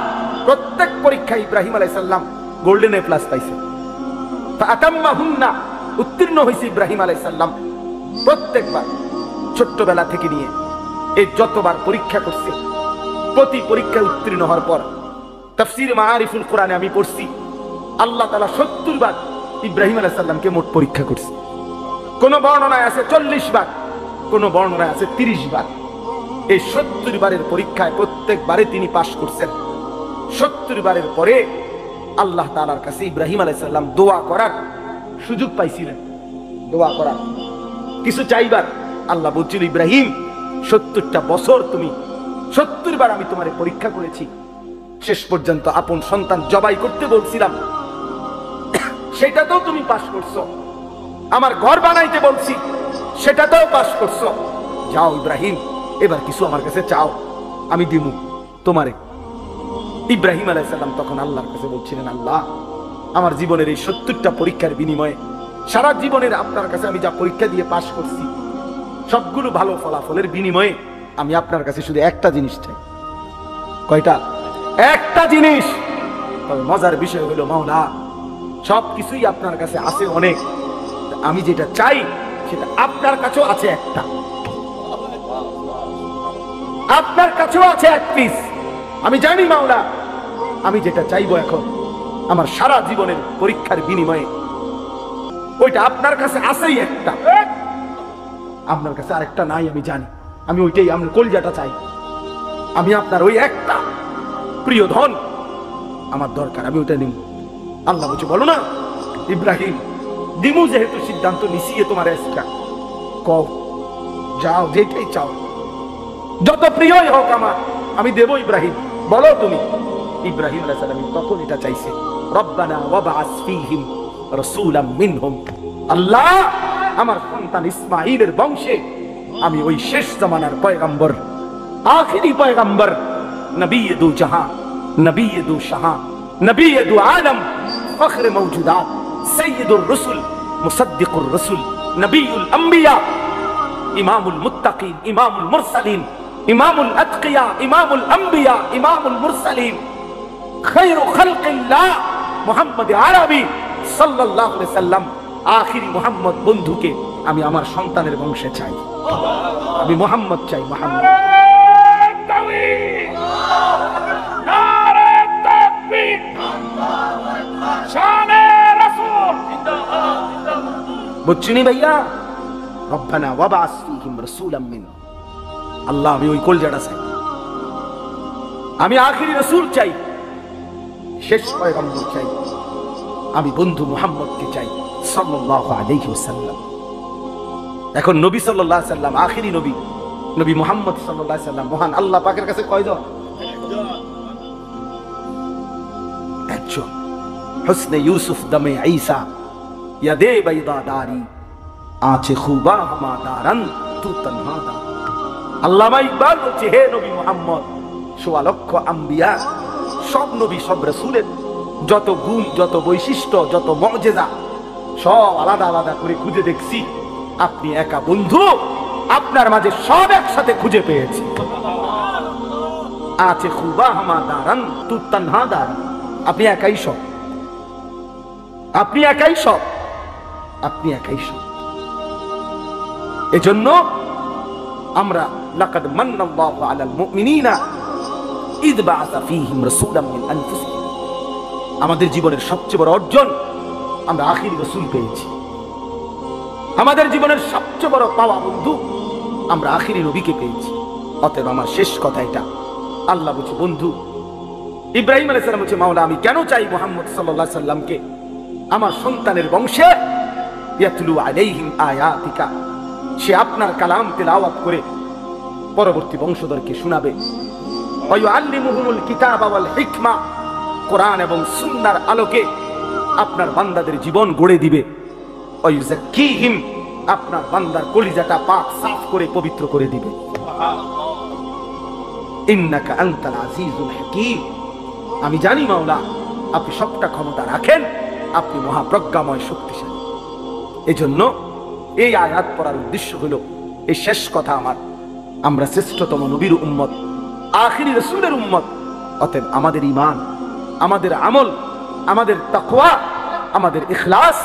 প্রত্যেক পরীক্ষায় ইব্রাহিম আলাইহিস সালাম গোল্ডেন এ প্লাস পাইছে। উত্তীর্ণ হয়েছে ইব্রাহিম আলাইহিস সালাম প্রত্যেকবার। ছোট্টবেলা থেকে নিয়ে এই যতবার পরীক্ষা করছে, প্রতি পরীক্ষায় উত্তীর্ণ হওয়ার পর তাফসীর মাআরিফুল কোরআনে আমি পড়ছি আল্লাহ তাআলা 70 বার ইব্রাহিম আলাইহিস সালামকে মোট পরীক্ষা করছে। কোন বর্ণনায় আছে 40 বার, কোন বর্ণনায় আছে 30 বার। এই 70 বারের পরীক্ষায় প্রত্যেকবারে তিনি পাশ করছেন। 70 বারের পরে আল্লাহ তাআলার কাছে ইব্রাহিম আলাইহিস সালাম দোয়া করার সুযোগ পাইছিলেন। দোয়া করার, কিছু চাইবার। আল্লাহ বলছিল, ইব্রাহিম 70টা বছর তুমি 70 বার আমি তোমারে পরীক্ষা করেছি, শেষ পর্যন্ত আপন সন্তান জবাই করতে বলছিলাম, সেটাতেও তুমি পাশ করছো। আমার ঘর বানাইতে বলছি, সেটাতেও পাশ করছো। যাও ইব্রাহিম, এবার কিছু আমার কাছে চাও, আমি দিমু তোমারে। ইব্রাহিম আলাইহিস সালাম তখন আল্লাহর কাছে বলছিলেন, আল্লাহ, আমার জীবনের এই 70টা পরীক্ষার বিনিময়ে, সারা জীবনের আপনার কাছে আমি যা পরীক্ষা দিয়ে পাশ করছি, সবগুলো ভালো ফলাফলের বিনিময়ে আমি আপনার কাছে শুধু একটা জিনিস চাই। কয়টা? একটা জিনিস। তবে মজার বিষয় হলো, মাওলা, সবকিছুই আপনার কাছে আছে অনেক, আমি যেটা চাই সেটা আপনার কাছেও আছে একটা। আপনার কাছেও আছে এক পিস। আমি জানি মাওলা, আমি যেটা চাইবো এখন আমার সারা জীবনের পরীক্ষার বিনিময়ে, ওইটা আপনার কাছে আছেই একটা। আপনার কাছে আরেকটা নাই, আমি জানি। আমি ওইটাই, আমার কলিজাটা চাই। আমি আপনার ওই একটা প্রিয় ধন আমার দরকার, আমি ওইটা নিব। আল্লাহ বলছে, বলো না ইব্রাহিম, দিমু যেহেতু সিদ্ধান্ত নিছিয়ে তোমার এসকা, কও, যাও, যেটাই চাও, যত প্রিয়ই হোক আমার, আমি দেব ইব্রাহিম, বলো তুমি। ইব্রাহিম আলাইহিস সালাম তখন এটা চাইছে, রব্বানা ওয়াবআস ফীহিম রাসূলাম মিনহুম। আল্লাহ, আমার সন্তান ইসমাঈলের বংশে আমি ওই শেষ জামানার পয়গম্বর, আখিরি পয়গম্বর, নবী দু জাহান, নবী দু শাহান, নবী দু আলম, ফখর মওজুদাত, সৈয়দুর রসুল, মুসাদ্দিকুর রসুল, নবীউল আম্বিয়া, ইমামুল মুত্তাকিন, ইমামুল মুরসালিন, ইমামুল আতকিয়া, ইমামুল আম্বিয়া, ইমামুল মুরসালিন, খায়রু খালকিল্লাহ মুহাম্মদ আরবি সাল্লাল্লাহু আলাইহি সাল্লাম, আখিরি মুহাম্মদ বন্ধুকে আমি আমার সন্তানের বংশে চাই। আমি মুহাম্মদ চাই, মুহাম্মদ। বুঝছিনি ভাইয়া? রব্বানা ওয়াবআস ফীহিম রাসূলাম মিনহুম। আল্লাহ, আমি ওই কলজাটা চাই, আমি আখিরি রাসূল চাই, শেষ পয়গম্বর চাই, আমি বন্ধু মুহাম্মদকে চাই সাল্লাল্লাহু আলাইহি ওয়াসাল্লাম। এখন নবী সাল্লাল্লাহু আলাইহি ওয়াসাল্লাম আখিরি নবী, নবী মুহাম্মদ সাল্লাল্লাহু আলাইহি ওয়াসাল্লাম মহান আল্লাহ পাকের কাছে কয়জন? একজন। হুসনে ইউসুফ দমে ঈসা, ইয়াদে বাইদা দারি, আছে খুবা হামা দারান তু তনহা দা। আল্লামা ইকবাল বলছে, হে নবী মুহাম্মদ, ১৬ লক্ষ আম্বিয়া, সব নবী, সব রাসূলের যত গুণ, যত বৈশিষ্ট্য, যত মুজিজা, সব আলাদা আলাদা করে খুঁজে দেখছি, আপনি একা বন্ধু, আপনার মাঝে সব একসাথে খুঁজে পেয়েছি। আছে খুবা হামা দারান তু তনহা দারান। আপনি একাই সব, আপনি একাই সব, আপনি একাই সব। এজন্য আমরা লাকাদ মান্নাল্লাহু আলাল মুমিনিনা ইয বাআসা ফীহিম রাসূলাম মিন আনফুসিহিম, আমাদের জীবনের সবচেয়ে বড় অর্জন, আমরা আখিরি রাসূল পেয়েছি। আমাদের জীবনের সবচেয়ে বড় পাওয়া বন্ধু, আমরা আখিরি নবীকে পেয়েছি। অতএব আমার শেষ কথা এটা, আল্লাহ বলছে, বন্ধু ইব্রাহিম আলাইহিস সালাম বলছে, মাওলা, আমি কেন চাই মুহাম্মদ সাল্লাল্লাহু আলাইহি সাল্লামকে আমার সন্তানের বংশে, ইয়াতলু আলাইহিম আয়াতিকা, সে আপনার কালাম তেলাওয়াত করে পরবর্তী বংশধরকে শোনাবে। ওয়া ইউআল্লিমুহুমুল কিতাবা ওয়াল হিকমা, কোরআন এবং সুন্নাহর আলোকে আপনার বান্দাদের জীবন গড়ে দিবে। ওয়া ইউযাক্কিহিম, আপনার বান্দার কলিজাটা পাক সাফ করে পবিত্র করে দিবে। ইন্নাকা আনতাল আজিজুল হাকীম, আমি জানি মাওলা আপনি সবটা ক্ষমতা রাখেন, আপনি মহাপ্রজ্ঞাময় শক্তিশালী। এজন্য এই আয়াত পড়ার উদ্দেশ্য হলো এই শেষ কথা আমার, আমরা শ্রেষ্ঠতম নবীর উম্মত, আখিরি রাসূলের উম্মত। অতএব আমাদের ঈমান, আমাদের আমল, আমাদের তাকওয়া, আমাদের ইখলাস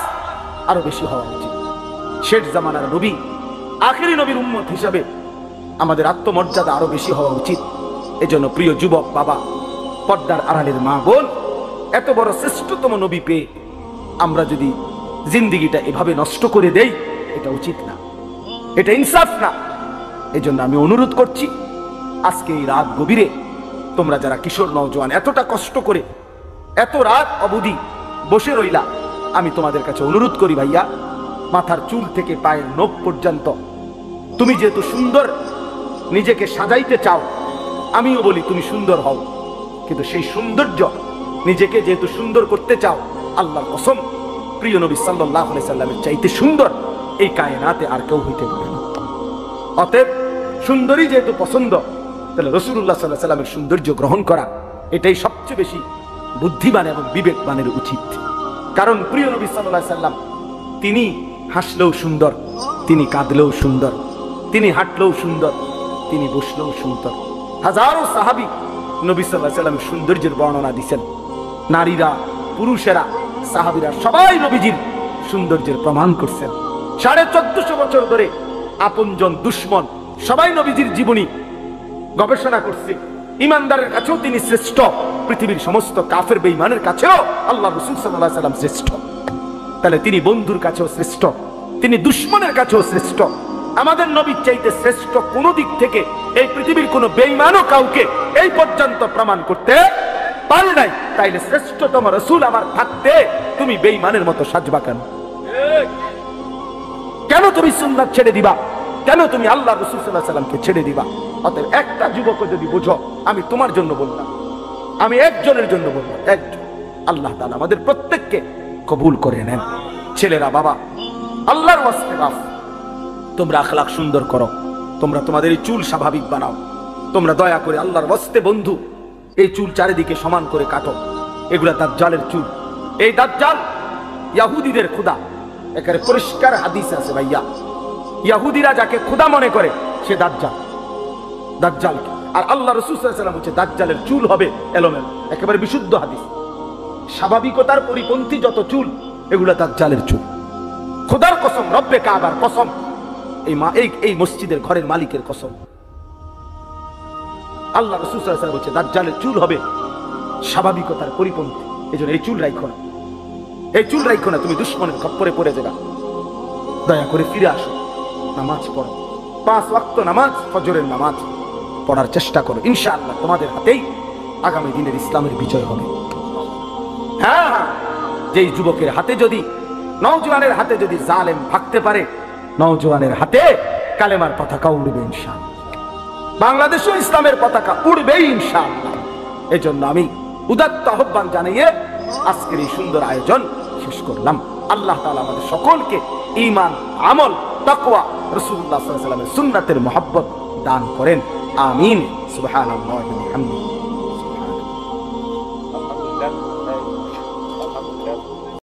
আরো বেশি হওয়া উচিত। শেষ জামানার নবী, আখিরি নবীর উম্মত হিসাবে আমাদের আত্মমর্যাদা আরো বেশি হওয়া উচিত। এজন্য প্রিয় যুবক বাবা, পর্দার আড়ালের মা বোন, এত বড় শ্রেষ্ঠতম নবী পেয়ে আমরা যদি জিন্দিগিটা এভাবে নষ্ট করে দেই, এটা উচিত না, এটা ইনসাফ না। এজন্য আমি অনুরোধ করছি, আজকে এই রাত গভীরে তোমরা যারা কিশোর নওজোয়ান এতটা কষ্ট করে এত রাত অবধি বসে রইলা, আমি তোমাদের কাছে অনুরোধ করি ভাইয়া, মাথার চুল থেকে পায়ের নখ পর্যন্ত তুমি যেহেতু সুন্দর নিজেকে সাজাইতে চাও, আমিও বলি তুমি সুন্দর হও, কিন্তু সেই সৌন্দর্য নিজেকে যেহেতু সুন্দর করতে চাও, আল্লাহর কসম প্রিয় নবী সাল্লাল্লাহু আলাইহি সাল্লামের চাইতে সুন্দর এই কায়নাতে আর কেউ হইতে পারে না। অতএব সুন্দরী যেহেতু পছন্দ, তাহলে রাসূলুল্লাহ সাল্লাল্লাহু আলাইহি সাল্লামের সৌন্দর্য গ্রহণ করা এটাই সবচেয়ে বেশি বুদ্ধিমান এবং বিবেকবানের উচিত। কারণ প্রিয় নবী সাল্লাল্লাহু আলাইহি সাল্লাম তিনি হাসলেও সুন্দর, তিনি কাঁদলেও সুন্দর, তিনি হাঁটলেও সুন্দর, তিনি বসলেও সুন্দর। হাজারো সাহাবী নবী সাল্লাল্লাহু আলাইহি সাল্লামের সৌন্দর্যের বর্ণনা দিয়েছেন। নারীরা, পুরুষেরা, সাহাবীরা সবাই নবীজির সৌন্দর্যের প্রমাণ করছেন। 1450 বছর ধরে আপনজন দুশ্মন সবাই নবীজির জীবনী গবেষণা করছে। ইমানদারের কাছেও তিনি শ্রেষ্ঠ, পৃথিবীর সমস্ত কাফের বেঈমানের কাছেও আল্লাহ রাসূল সাল্লাল্লাহু আলাইহি সাল্লাম শ্রেষ্ঠ। তাহলে তিনি বন্ধুর কাছেও শ্রেষ্ঠ, তিনি দুশ্মনের কাছেও শ্রেষ্ঠ। আমাদের নবীর চাইতে শ্রেষ্ঠ কোন দিক থেকে এই পৃথিবীর কোন বেঈমানও কাউকে এই পর্যন্ত প্রমাণ করতে পারে নাই। তাইলে শ্রেষ্ঠতম রাসূল আমার থাকতে তুমি বেঈমানের মতো সাজবা কেন? কেন তুমি সুন্নাত ছেড়ে দিবা? কেন তুমি আল্লাহ রাসূল সাল্লাল্লাহু আলাইহি সাল্লামকে ছেড়ে দিবা? অতএব একটা যুবক যদি বুঝো, আমি তোমার জন্য বললাম, আমি একজনের জন্য বললাম, একজন। আল্লাহ তাআলা আমাদের প্রত্যেককে কবুল করে নেন। ছেলেরা বাবা, আল্লাহর ওয়াস্তে বাপ, তোমরা আখলাক সুন্দর করো, তোমরা তোমাদের এই চুল স্বাভাবিক বানাও, তোমরা দয়া করে আল্লাহর ওয়াস্তে বন্ধু এই চুল চারিদিকে সমান করে কাটো। এগুলা দাজ্জালের চুল। এই দাজ্জাল ইহুদিদের খোদা, এখানে পরিষ্কার হাদিস আছে ভাইয়া। ইহুদিরা যাকে খোদা মনে করে সে দাজ্জাল, দাজ্জাল। আর আল্লাহ রাসূল সাল্লাল্লাহু আলাইহি ওয়াসাল্লাম বলেছে দাজ্জালের চুল হবে এলোমেলো, একেবারে বিশুদ্ধ হাদিস। স্বাভাবিকতার পরিপন্থী যত চুল, এগুলা দাজ্জালের চুল। খোদার কসম, রব্বে কাবার কসম, এই মসজিদের ঘরের মালিকের কসম, আল্লাহ রাসূল সাল্লাল্লাহু আলাইহি ওয়াসাল্লাম বলেছে দাজ্জালের চুল হবে স্বাভাবিকতার পরিপন্থী। এজন্য এই চুল রাখো না, এই চুল রাখো না, তুমি দুশমনের খপ্পরে পড়ে যাবে। দয়া করে ফিরে আসো, নামাজ পড়ো, 5 ওয়াক্ত নামাজ, ফজরের নামাজ পড়ার চেষ্টা করো। ইনশাআল্লাহ তোমাদের হাতেই আগামী দিনের ইসলামের বিজয় হবে। হ্যাঁ, যেই যুবকের হাতে যদি, নওজোয়ানের হাতে যদি জালেম ভাগতে পারে, নওজোয়ানের হাতে কালেমার পতাকা উড়বে ইনশাআল্লাহ। বাংলাদেশেও ইসলামের পতাকা উড়বেই ইনশাআল্লাহ। এজন্য আমি উদাত্ত আহ্বান জানিয়ে আজকের এই সুন্দর আয়োজন শেষ করলাম। আল্লাহ তাআলা আমাদের সকলকে ঈমান, আমল, তাকওয়া, রাসূলুল্লাহ সাল্লাল্লাহু আলাইহি ওয়াসাল্লামের সুন্নাতের মহব্বত দান করেন। আমিন। সুবহানাল্লাহি ওয়া বিহামদিহি।